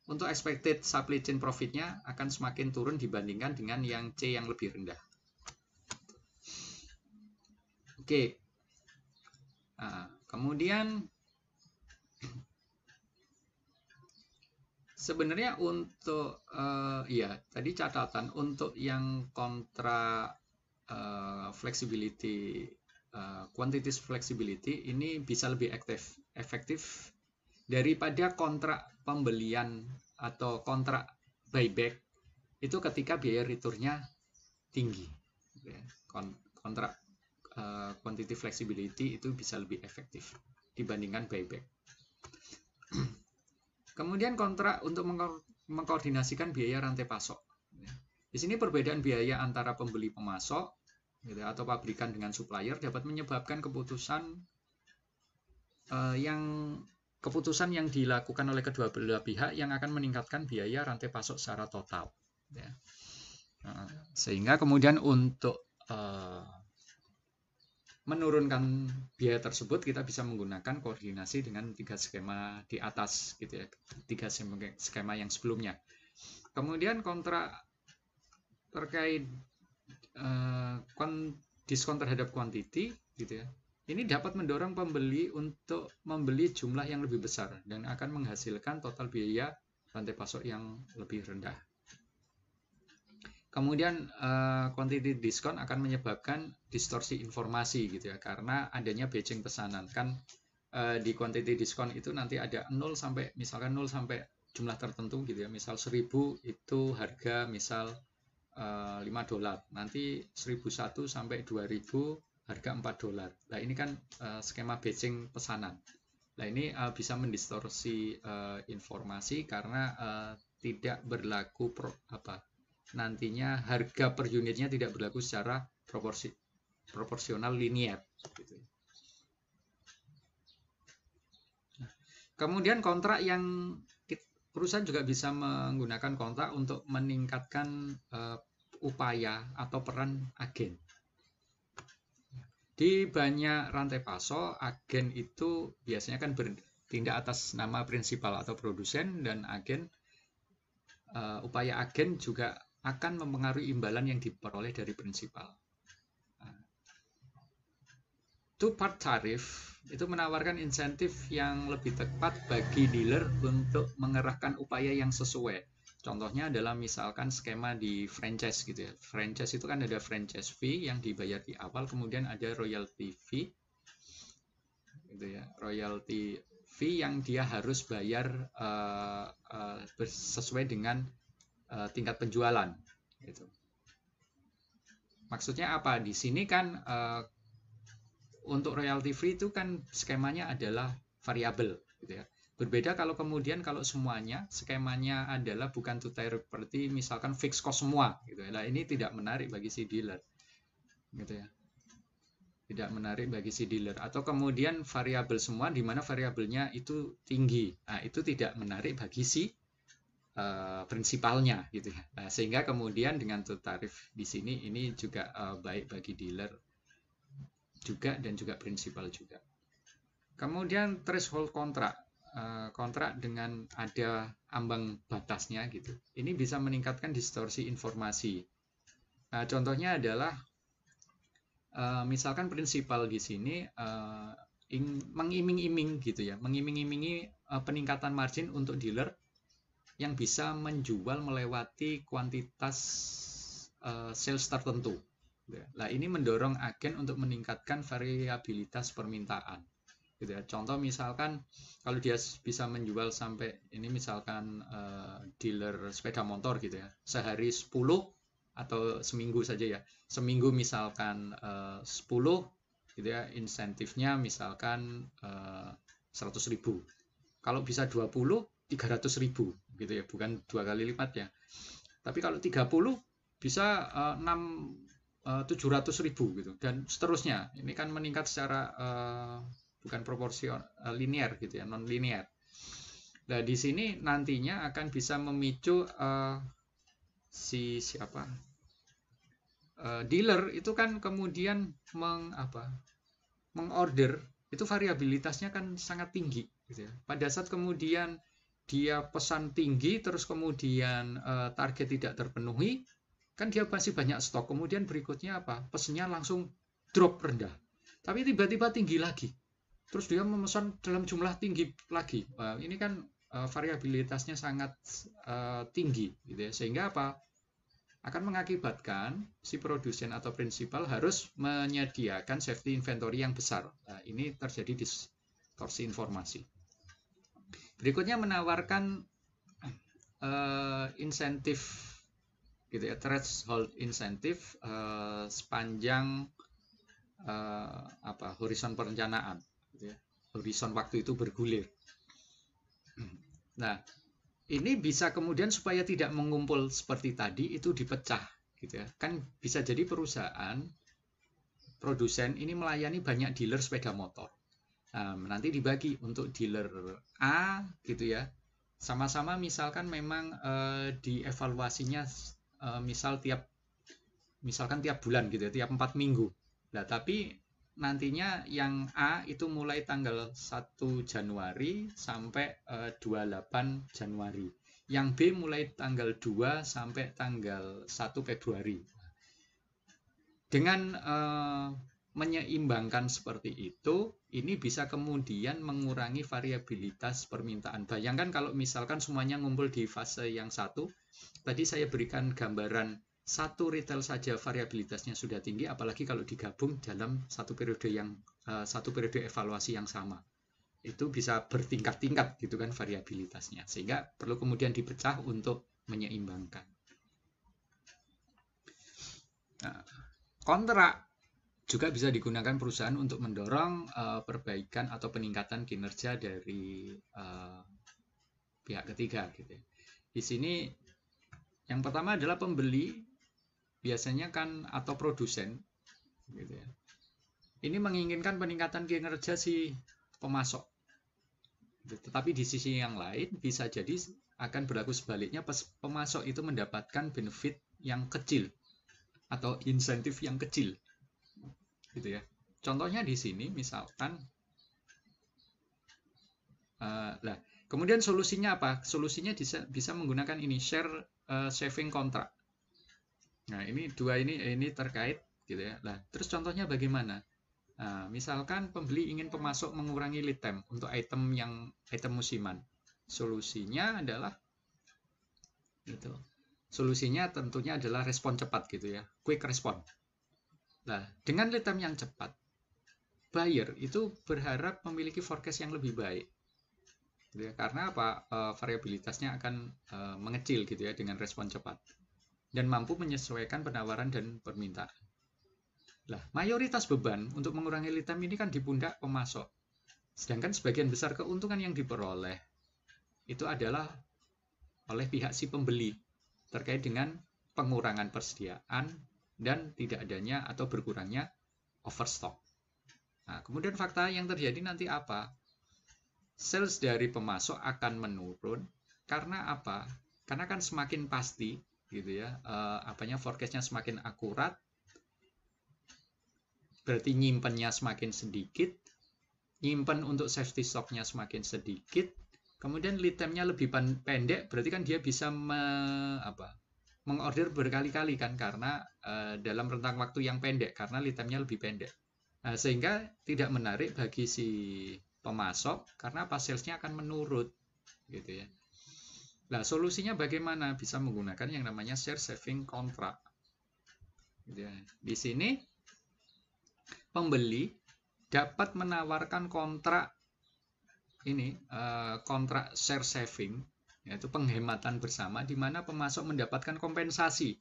Untuk expected supply chain profit-nya akan semakin turun dibandingkan dengan yang C yang lebih rendah. Oke. Nah, kemudian sebenarnya untuk ya tadi catatan untuk yang kontra flexibility, quantities flexibility ini bisa lebih efektif daripada kontrak pembelian atau kontrak buyback itu ketika biaya returnnya tinggi. Kontrak quantitative flexibility itu bisa lebih efektif dibandingkan buyback. Kemudian kontrak untuk mengkoordinasikan biaya rantai pasok. Di sini perbedaan biaya antara pembeli pemasok gitu, atau pabrikan dengan supplier dapat menyebabkan keputusan yang dilakukan oleh kedua belah pihak yang akan meningkatkan biaya rantai pasok secara total. Ya. Nah, sehingga kemudian untuk menurunkan biaya tersebut kita bisa menggunakan koordinasi dengan 3 skema di atas gitu ya, 3 skema yang sebelumnya. Kemudian kontrak terkait diskon terhadap quantity gitu ya. Ini dapat mendorong pembeli untuk membeli jumlah yang lebih besar dan akan menghasilkan total biaya rantai pasok yang lebih rendah. Kemudian quantity diskon akan menyebabkan distorsi informasi gitu ya, karena adanya batching pesanan kan. Di quantity diskon itu nanti ada 0 sampai misalkan 0 sampai jumlah tertentu gitu ya. Misal 1000 itu harga misal $5. Nanti 1.001 sampai 2.000 harga $4. Nah, ini kan skema batching pesanan. Nah, ini bisa mendistorsi informasi karena tidak berlaku nantinya harga per unitnya tidak berlaku secara proporsional linear gitu. Kemudian kontrak yang perusahaan juga bisa menggunakan kontrak untuk meningkatkan upaya atau peran agen. Di banyak rantai pasok, agen itu biasanya kan bertindak atas nama prinsipal atau produsen, dan upaya agen juga akan mempengaruhi imbalan yang diperoleh dari prinsipal. Two-part tarif itu menawarkan insentif yang lebih tepat bagi dealer untuk mengerahkan upaya yang sesuai. Contohnya adalah misalkan skema di franchise gitu ya. Franchise itu kan ada franchise fee yang dibayar di awal, kemudian ada royalty fee gitu ya. Royalty fee yang dia harus bayar sesuai dengan tingkat penjualan gitu. Maksudnya apa? Di sini kan untuk royalty free itu kan skemanya adalah variabel gitu ya. Berbeda kalau semuanya skemanya adalah bukan to tariff, seperti misalkan fixed cost semua gitu ya. Nah, ini tidak menarik bagi si dealer gitu ya. Tidak menarik bagi si dealer. Atau kemudian variabel semua di mana variabelnya itu tinggi. Nah, itu tidak menarik bagi si prinsipalnya gitu ya. Nah, sehingga kemudian dengan to tarif di sini ini juga baik bagi dealer juga dan juga prinsipal juga. Kemudian threshold kontrak. Kontrak dengan ada ambang batasnya gitu. Ini bisa meningkatkan distorsi informasi. Nah, contohnya adalah misalkan prinsipal di sini mengiming-iming gitu ya, mengiming-imingi peningkatan margin untuk dealer yang bisa menjual melewati kuantitas sales tertentu. Nah, ini mendorong agen untuk meningkatkan variabilitas permintaan. Gitu ya. Contoh misalkan kalau dia bisa menjual sampai ini misalkan dealer sepeda motor gitu ya, sehari 10 atau seminggu saja ya, seminggu misalkan 10 gitu ya, insentifnya misalkan 100.000. Kalau bisa 20, 300.000 gitu ya, bukan 2 kali lipat ya. Tapi kalau 30 bisa 700.000 gitu, dan seterusnya. Ini kan meningkat secara bukan proporsional linear gitu ya, non linear. Nah, di sini nantinya akan bisa memicu dealer itu kan kemudian mengorder itu variabilitasnya kan sangat tinggi gitu ya. Pada saat kemudian dia pesan tinggi terus kemudian target tidak terpenuhi, kan dia masih banyak stok, kemudian berikutnya pesannya langsung drop rendah, tapi tiba-tiba tinggi lagi, terus dia memesan dalam jumlah tinggi lagi. Ini kan variabilitasnya sangat tinggi gitu ya, sehingga akan mengakibatkan si produsen atau prinsipal harus menyediakan safety inventory yang besar. Nah, ini terjadi distorsi informasi. Berikutnya menawarkan insentif gitu ya, threshold insentif sepanjang horizon perencanaan gitu ya. Horizon waktu itu bergulir. Nah, ini bisa kemudian supaya tidak mengumpul seperti tadi itu dipecah gitu ya. Kan bisa jadi perusahaan produsen ini melayani banyak dealer sepeda motor. Nah, nanti dibagi untuk dealer A gitu ya. Sama-sama misalkan memang dievaluasinya misalkan tiap bulan gitu ya, tiap 4 minggu. Nah, tapi nantinya yang A itu mulai tanggal 1 Januari sampai 28 Januari. Yang B mulai tanggal 2 sampai tanggal 1 Februari. Dengan menyeimbangkan seperti itu, ini bisa kemudian mengurangi variabilitas permintaan. Bayangkan kalau misalkan semuanya ngumpul di fase yang satu, tadi saya berikan gambaran satu retail saja variabilitasnya sudah tinggi, apalagi kalau digabung dalam satu periode evaluasi yang sama. Itu bisa bertingkat-tingkat gitu kan variabilitasnya, sehingga perlu kemudian dipecah untuk menyeimbangkan. kontrak juga bisa digunakan perusahaan untuk mendorong perbaikan atau peningkatan kinerja dari pihak ketiga gitu. Di sini yang pertama adalah pembeli biasanya kan atau produsen gitu ya. Ini menginginkan peningkatan kinerja si pemasok. Tetapi di sisi yang lain bisa jadi akan berlaku sebaliknya, pemasok itu mendapatkan benefit yang kecil atau insentif yang kecil. Gitu ya. Contohnya di sini misalkan kemudian solusinya apa? Solusinya bisa menggunakan ini share saving contract. Nah, ini dua ini terkait gitu ya. Nah, terus contohnya bagaimana? Nah, misalkan pembeli ingin pemasok mengurangi lead time untuk item musiman. Solusinya adalah gitu. Solusinya tentunya adalah respon cepat gitu ya, quick response. Nah, dengan lead time yang cepat, buyer itu berharap memiliki forecast yang lebih baik. Gitu ya. Karena apa? Variabilitasnya akan mengecil gitu ya dengan respon cepat dan mampu menyesuaikan penawaran dan permintaan. Lah, mayoritas beban untuk mengurangi lead time ini kan di pundak pemasok. Sedangkan sebagian besar keuntungan yang diperoleh itu adalah oleh pihak si pembeli terkait dengan pengurangan persediaan dan tidak adanya atau berkurangnya overstock. Nah, kemudian fakta yang terjadi nanti apa? Sales dari pemasok akan menurun karena apa? Karena kan semakin pasti gitu ya, forecastnya semakin akurat, berarti nyimpennya semakin sedikit, nyimpen untuk safety stocknya semakin sedikit, kemudian lead time-nya lebih pendek, berarti kan dia bisa mengorder berkali-kali kan, karena dalam rentang waktu yang pendek, karena lead time-nya lebih pendek. Nah, sehingga tidak menarik bagi si pemasok, karena apa, sales-nya akan menurun gitu ya. Nah, solusinya bagaimana? Bisa menggunakan yang namanya share saving contract gitu ya. Di sini pembeli dapat menawarkan kontrak kontrak share saving, yaitu penghematan bersama, di mana pemasok mendapatkan kompensasi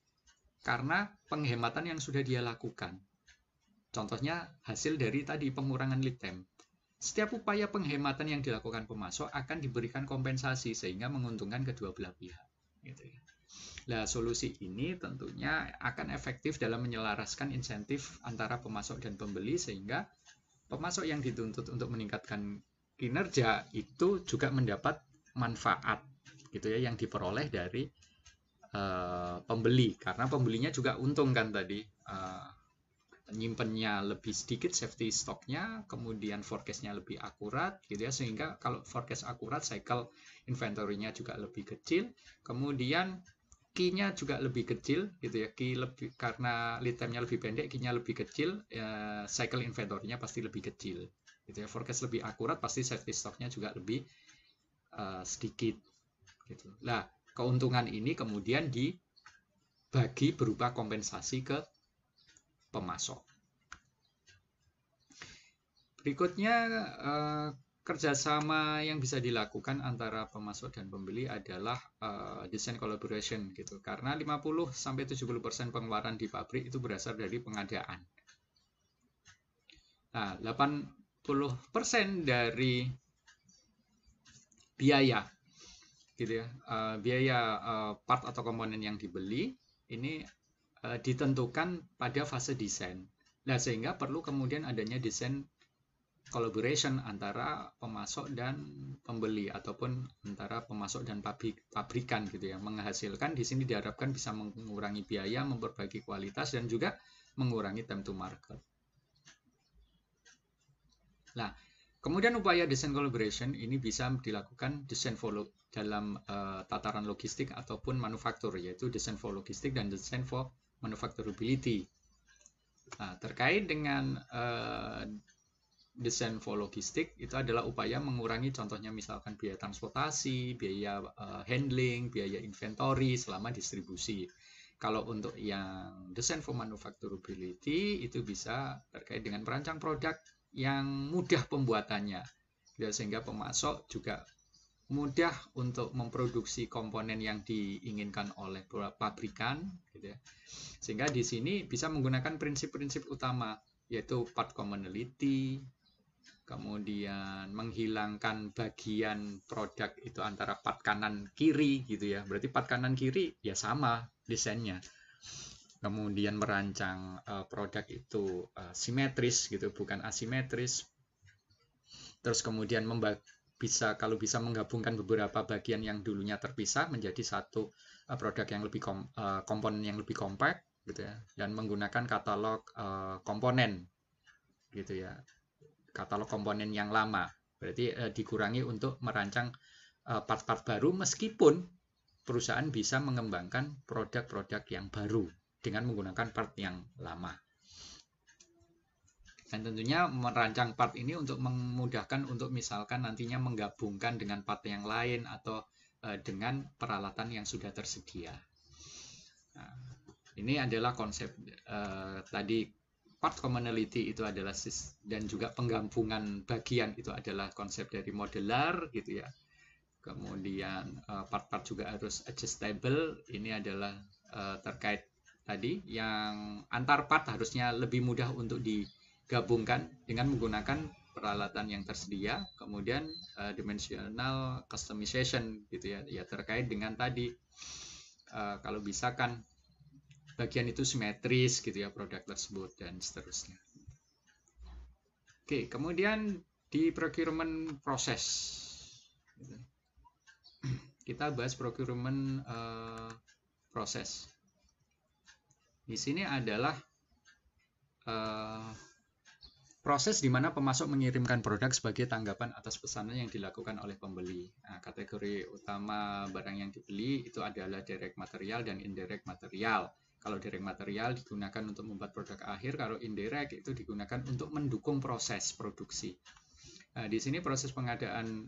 karena penghematan yang sudah dia lakukan. Contohnya hasil dari tadi pengurangan lead time. Setiap upaya penghematan yang dilakukan pemasok akan diberikan kompensasi sehingga menguntungkan kedua belah pihak. Gitu ya. Nah, solusi ini tentunya akan efektif dalam menyelaraskan insentif antara pemasok dan pembeli, sehingga pemasok yang dituntut untuk meningkatkan kinerja itu juga mendapat manfaat gitu ya yang diperoleh dari pembeli, karena pembelinya juga untung kan tadi, nyimpennya lebih sedikit safety stocknya, kemudian forecastnya lebih akurat gitu ya, sehingga kalau forecast akurat cycle inventory-nya juga lebih kecil, kemudian key-nya juga lebih kecil gitu ya, key lebih, karena lead time-nya lebih pendek, key-nya lebih kecil, cycle inventory-nya pasti lebih kecil gitu ya, forecast lebih akurat, pasti safety stock-nya juga lebih sedikit gitu. Nah, keuntungan ini kemudian dibagi berupa kompensasi ke pemasok. Berikutnya kerjasama yang bisa dilakukan antara pemasok dan pembeli adalah design collaboration gitu. Karena 50-70% pengeluaran di pabrik itu berasal dari pengadaan. Nah, 80% dari biaya gitu ya, biaya part atau komponen yang dibeli ini ditentukan pada fase desain. Nah, sehingga perlu kemudian adanya desain collaboration antara pemasok dan pembeli, ataupun antara pemasok dan pabrikan gitu ya. Menghasilkan di sini diharapkan bisa mengurangi biaya, memperbaiki kualitas, dan juga mengurangi time to market. Nah, kemudian upaya desain collaboration ini bisa dilakukan desain for dalam tataran logistik ataupun manufaktur, yaitu desain for logistik dan desain for manufacturability. Nah, terkait dengan desain for logistik itu adalah upaya mengurangi contohnya misalkan biaya transportasi, biaya handling, biaya inventory selama distribusi. Kalau untuk yang desain for manufacturability itu bisa terkait dengan merancang produk yang mudah pembuatannya, sehingga pemasok juga mudah untuk memproduksi komponen yang diinginkan oleh pabrikan, gitu ya. Sehingga di sini bisa menggunakan prinsip-prinsip utama, yaitu part commonality, kemudian menghilangkan bagian produk itu antara part kanan kiri, gitu ya. Berarti part kanan kiri ya sama desainnya. Kemudian merancang produk itu simetris, gitu, bukan asimetris. Terus kemudian kalau bisa menggabungkan beberapa bagian yang dulunya terpisah menjadi satu produk yang lebih komponen yang lebih kompak, gitu ya, dan menggunakan katalog komponen, gitu ya, katalog komponen yang lama. Berarti dikurangi untuk merancang part-part baru, meskipun perusahaan bisa mengembangkan produk-produk yang baru dengan menggunakan part yang lama. Dan tentunya merancang part ini untuk memudahkan untuk misalkan nantinya menggabungkan dengan part yang lain atau dengan peralatan yang sudah tersedia. Nah, ini adalah konsep tadi part commonality itu adalah dan juga penggabungan bagian itu adalah konsep dari modular, gitu ya. Kemudian part-part juga harus adjustable. Ini adalah terkait tadi yang antar part harusnya lebih mudah untuk digabungkan dengan menggunakan peralatan yang tersedia. Kemudian dimensional customization, gitu ya, ya terkait dengan tadi kalau bisa kan bagian itu simetris, gitu ya, produk tersebut dan seterusnya. Oke, kemudian di procurement proses, gitu. Kita bahas procurement proses. Di sini adalah proses di mana pemasok mengirimkan produk sebagai tanggapan atas pesanan yang dilakukan oleh pembeli. Nah, kategori utama barang yang dibeli itu adalah direct material dan indirect material. Kalau direct material digunakan untuk membuat produk akhir, kalau indirect itu digunakan untuk mendukung proses produksi. Nah, di sini proses pengadaan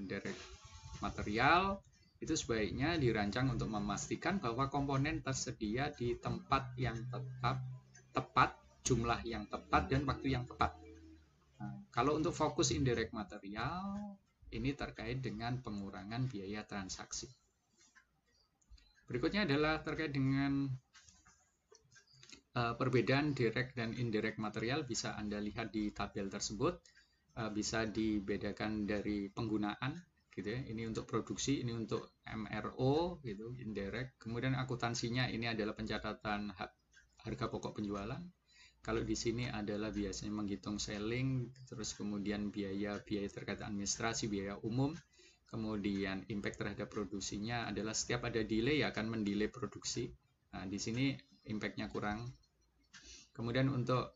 direct material itu sebaiknya dirancang untuk memastikan bahwa komponen tersedia di tempat yang tepat, jumlah yang tepat, dan waktu yang tepat. Nah, kalau untuk fokus indirect material, ini terkait dengan pengurangan biaya transaksi. Berikutnya adalah terkait dengan perbedaan direct dan indirect material. Bisa Anda lihat di tabel tersebut. Bisa dibedakan dari penggunaan, gitu ya. Ini untuk produksi, ini untuk MRO, gitu, indirect. Kemudian akuntansinya ini adalah pencatatan harga pokok penjualan. Kalau di sini adalah biasanya menghitung selling, terus kemudian biaya terkait administrasi, biaya umum. Kemudian impact terhadap produksinya adalah setiap ada delay akan mendelay produksi. Nah, di sini impact-nya kurang. Kemudian untuk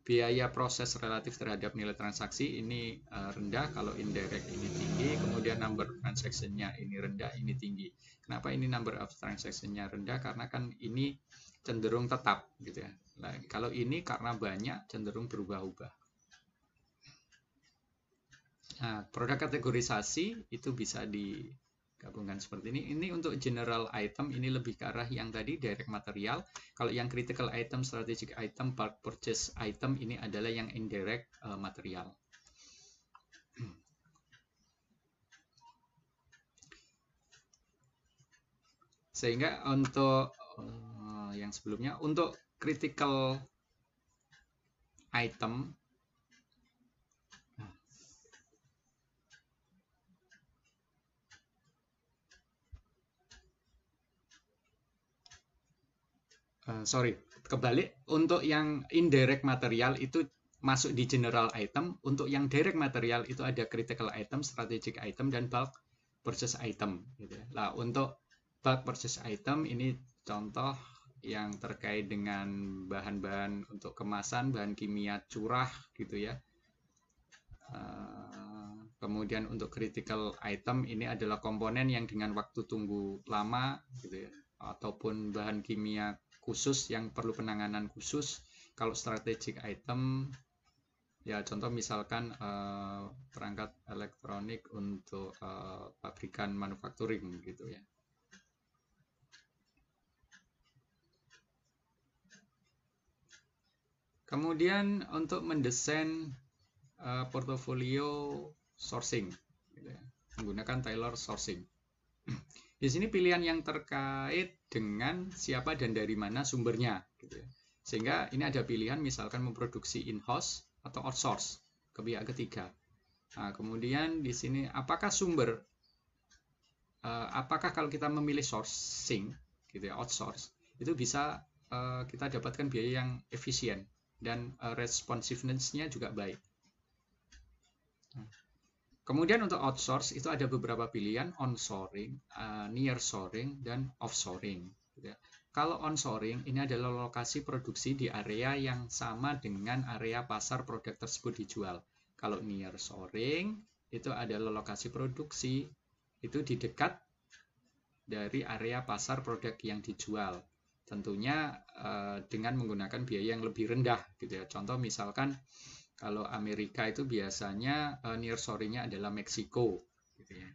biaya proses relatif terhadap nilai transaksi ini rendah, kalau indirect ini tinggi. Kemudian number transaction-nya ini rendah, ini tinggi. Kenapa ini number of transaction-nya rendah? Karena kan ini cenderung tetap, gitu ya. Nah, kalau ini karena banyak cenderung berubah-ubah. Nah, produk kategorisasi itu bisa digabungkan seperti ini. Ini untuk general item, ini lebih ke arah yang tadi direct material. Kalau yang critical item, strategic item, bulk purchase item, ini adalah yang indirect material. Sehingga untuk yang sebelumnya, untuk critical item, kebalik, untuk yang indirect material itu masuk di general item. Untuk yang direct material itu ada critical item, strategic item, dan bulk purchase item, gitu ya. Nah, untuk bulk purchase item ini contoh yang terkait dengan bahan-bahan untuk kemasan, bahan kimia curah, gitu ya. Kemudian untuk critical item ini adalah komponen yang dengan waktu tunggu lama, gitu ya, ataupun bahan kimia khusus yang perlu penanganan khusus. Kalau strategic item, ya contoh misalkan perangkat elektronik untuk pabrikan manufacturing, gitu ya. Kemudian untuk mendesain portofolio sourcing, gitu ya, menggunakan Tailor sourcing. Di sini pilihan yang terkait dengan siapa dan dari mana sumbernya, gitu ya. Sehingga ini ada pilihan misalkan memproduksi in-house atau outsource ke pihak ketiga. Nah, kemudian di sini apakah sumber, apakah kalau kita memilih sourcing, gitu ya, outsource, itu bisa kita dapatkan biaya yang efisien dan responsiveness-nya juga baik. Kemudian untuk outsource itu ada beberapa pilihan, onshoring, nearshoring, dan offshoring. Kalau onshoring ini adalah lokasi produksi di area yang sama dengan area pasar produk tersebut dijual. Kalau nearshoring itu adalah lokasi produksi itu di dekat dari area pasar produk yang dijual. Tentunya dengan menggunakan biaya yang lebih rendah, gitu ya. Contoh misalkan kalau Amerika itu biasanya nearshoring-nya adalah Meksiko, gitu ya.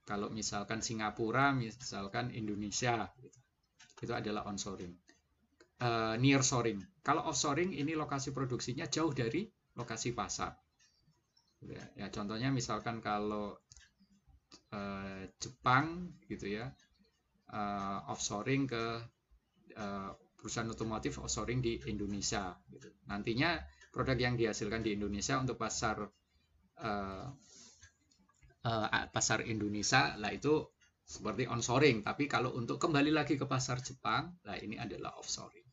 Kalau misalkan Singapura, misalkan Indonesia, gitu. Itu adalah onshoring. Nearshoring. Kalau offshoring ini lokasi produksinya jauh dari lokasi pasar. Gitu ya. Ya, contohnya misalkan kalau Jepang, gitu ya, offshoring ke perusahaan otomotif, offshoring di Indonesia. Gitu. Nantinya produk yang dihasilkan di Indonesia untuk pasar pasar Indonesia lah itu seperti onshoring, tapi kalau untuk kembali lagi ke pasar Jepang, lah ini adalah offshoring.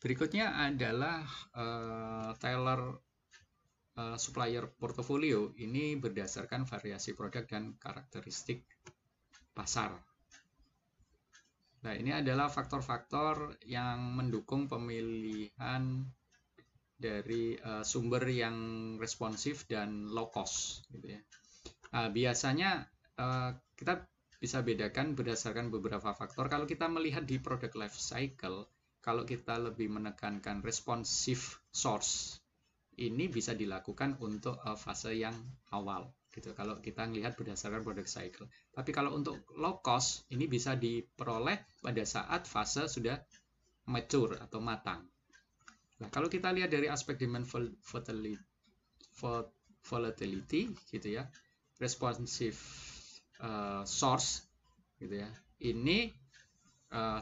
Berikutnya adalah Tailor supplier portfolio. Ini berdasarkan variasi produk dan karakteristik pasar. Nah, ini adalah faktor-faktor yang mendukung pemilihan dari sumber yang responsif dan low cost, gitu ya. Nah, biasanya kita bisa bedakan berdasarkan beberapa faktor. Kalau kita melihat di product life cycle, kalau kita lebih menekankan responsive source, ini bisa dilakukan untuk fase yang awal, gitu. Kalau kita melihat berdasarkan product cycle. Tapi kalau untuk low cost, ini bisa diperoleh pada saat fase sudah mature atau matang. Nah, kalau kita lihat dari aspek demand volatility, gitu ya, responsive source, gitu ya, ini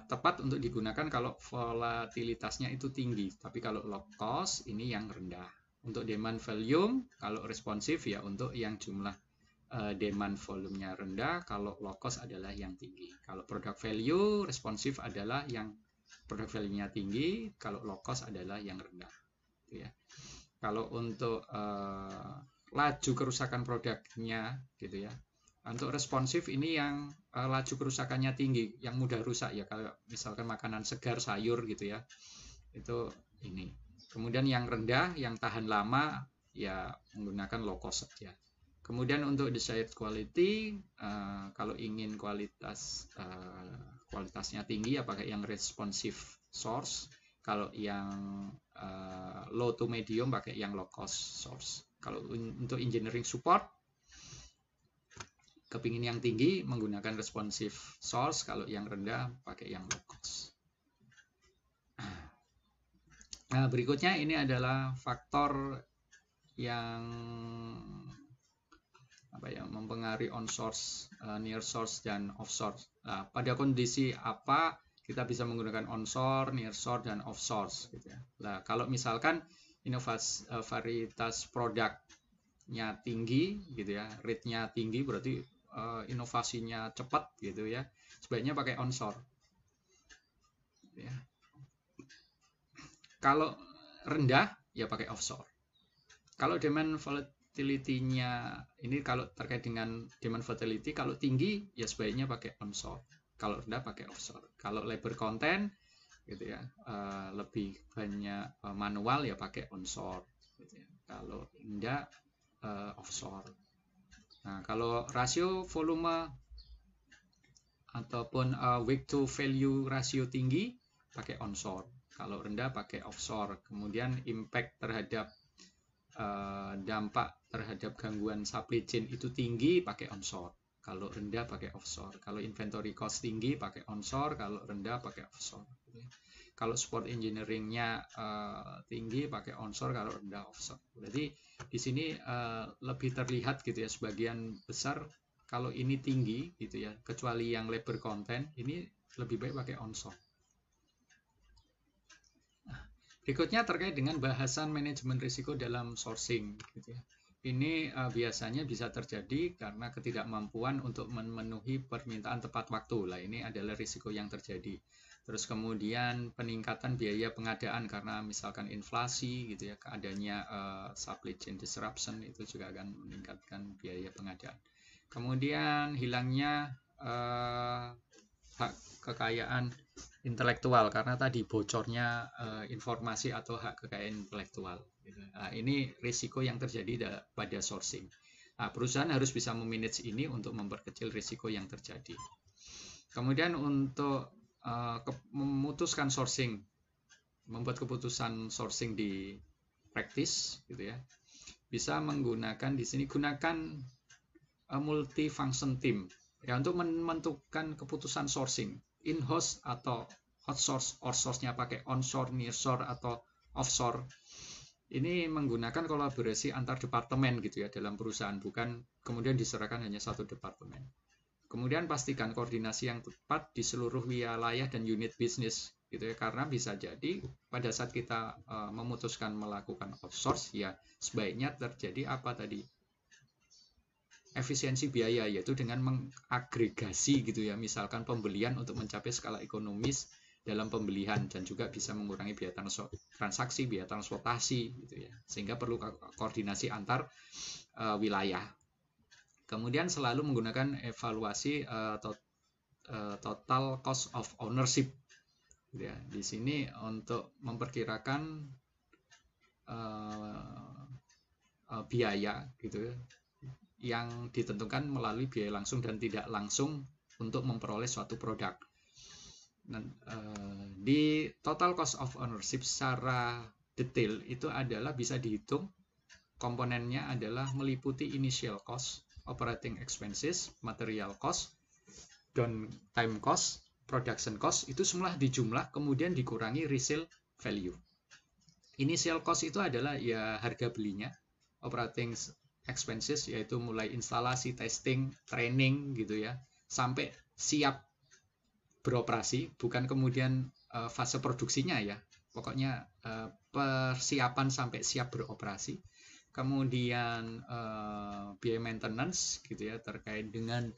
tepat untuk digunakan kalau volatilitasnya itu tinggi. Tapi kalau low cost, ini yang rendah. Untuk demand volume, kalau responsif ya untuk yang jumlah demand volumenya rendah, kalau low cost adalah yang tinggi. Kalau product value, responsif adalah yang product value-nya tinggi, kalau low cost adalah yang rendah. Gitu ya. Kalau untuk laju kerusakan produknya, gitu ya. Untuk responsif ini yang laju kerusakannya tinggi, yang mudah rusak ya, kalau misalkan makanan segar, sayur, gitu ya. Itu ini. Kemudian yang rendah, yang tahan lama, ya menggunakan low cost saja. Kemudian untuk desired quality, kalau ingin kualitasnya tinggi, ya pakai yang responsive source. Kalau yang low to medium, pakai yang low cost source. Kalau untuk engineering support, kepingin yang tinggi, menggunakan responsive source. Kalau yang rendah, pakai yang low cost. Nah, berikutnya ini adalah faktor yang mempengaruhi on-source, near-source, dan off-source. Nah, pada kondisi apa kita bisa menggunakan on-source, near-source, dan off-source, gitu ya. Nah, kalau misalkan varietas produknya tinggi, gitu ya, rate-nya tinggi, berarti inovasinya cepat, gitu ya, sebaiknya pakai on-source. Ya. Kalau rendah, ya pakai offshore. Kalau demand volatility-nya, ini kalau terkait dengan demand volatility, kalau tinggi, ya sebaiknya pakai onshore. Kalau rendah, pakai offshore. Kalau labor content, gitu ya, lebih banyak manual, ya pakai onshore. Gitu ya. Kalau enggak, offshore. Nah, kalau rasio volume ataupun weight to value rasio tinggi, pakai onshore. Kalau rendah, pakai offshore. Kemudian impact terhadap dampak terhadap gangguan supply chain itu tinggi, pakai onshore. Kalau rendah, pakai offshore. Kalau inventory cost tinggi, pakai onshore. Kalau rendah, pakai offshore. Kalau support engineeringnya tinggi pakai onshore, kalau rendah offshore. Berarti di sini lebih terlihat gitu ya, sebagian besar kalau ini tinggi gitu ya, kecuali yang labor content, ini lebih baik pakai onshore. Berikutnya terkait dengan bahasan manajemen risiko dalam sourcing gitu ya. Ini biasanya bisa terjadi karena ketidakmampuan untuk memenuhi permintaan tepat waktu. Lah, ini adalah risiko yang terjadi. Terus kemudian peningkatan biaya pengadaan karena misalkan inflasi gitu ya, adanya supply chain disruption itu juga akan meningkatkan biaya pengadaan. Kemudian hilangnya hak kekayaan intelektual karena tadi bocornya informasi atau hak kekayaan intelektual. Nah, ini risiko yang terjadi pada sourcing. Nah, perusahaan harus bisa memanage ini untuk memperkecil risiko yang terjadi. Kemudian untuk memutuskan sourcing, membuat keputusan sourcing di practice gitu ya, bisa menggunakan di sini gunakan multifunction team ya untuk menentukan keputusan sourcing in-house atau outsource, outsource-nya pakai onshore, nearshore atau offshore. Ini menggunakan kolaborasi antar departemen gitu ya dalam perusahaan, bukan kemudian diserahkan hanya satu departemen. Kemudian pastikan koordinasi yang tepat di seluruh wilayah dan unit bisnis gitu ya, karena bisa jadi pada saat kita memutuskan melakukan outsource ya sebaiknya terjadi apa tadi, efisiensi biaya, yaitu dengan mengagregasi gitu ya, misalkan pembelian untuk mencapai skala ekonomis dalam pembelian dan juga bisa mengurangi biaya transaksi, biaya transportasi gitu ya, sehingga perlu koordinasi antar wilayah. Kemudian selalu menggunakan evaluasi total cost of ownership gitu ya. Di sini untuk memperkirakan biaya gitu ya, yang ditentukan melalui biaya langsung dan tidak langsung untuk memperoleh suatu produk. Di total cost of ownership secara detail itu adalah bisa dihitung, komponennya adalah meliputi initial cost, operating expenses, material cost, downtime cost, production cost, itu semua dijumlah kemudian dikurangi resale value. Initial cost itu adalah ya harga belinya, operating expenses yaitu mulai instalasi, testing, training gitu ya, sampai siap beroperasi, bukan kemudian fase produksinya ya, pokoknya persiapan sampai siap beroperasi. Kemudian biaya maintenance gitu ya, terkait dengan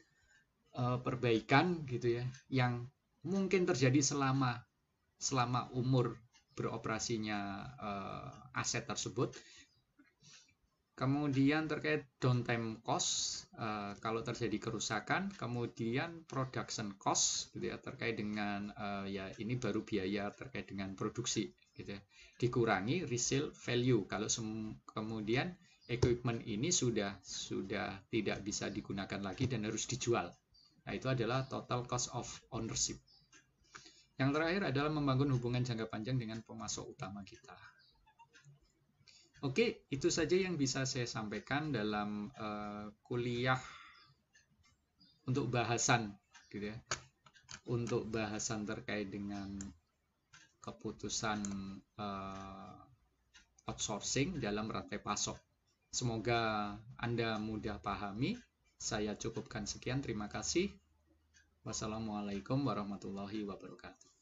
perbaikan gitu ya, yang mungkin terjadi selama umur beroperasinya aset tersebut. Kemudian terkait downtime cost, kalau terjadi kerusakan. Kemudian production cost gitu ya, terkait dengan ya ini baru biaya terkait dengan produksi gitu ya, dikurangi resale value kalau kemudian equipment ini sudah tidak bisa digunakan lagi dan harus dijual. Nah, itu adalah total cost of ownership. Yang terakhir adalah membangun hubungan jangka panjang dengan pemasok utama kita. Oke, itu saja yang bisa saya sampaikan dalam kuliah untuk bahasan gitu ya. Untuk bahasan terkait dengan keputusan outsourcing dalam rantai pasok. Semoga Anda mudah pahami. Saya cukupkan sekian, terima kasih. Wassalamualaikum warahmatullahi wabarakatuh.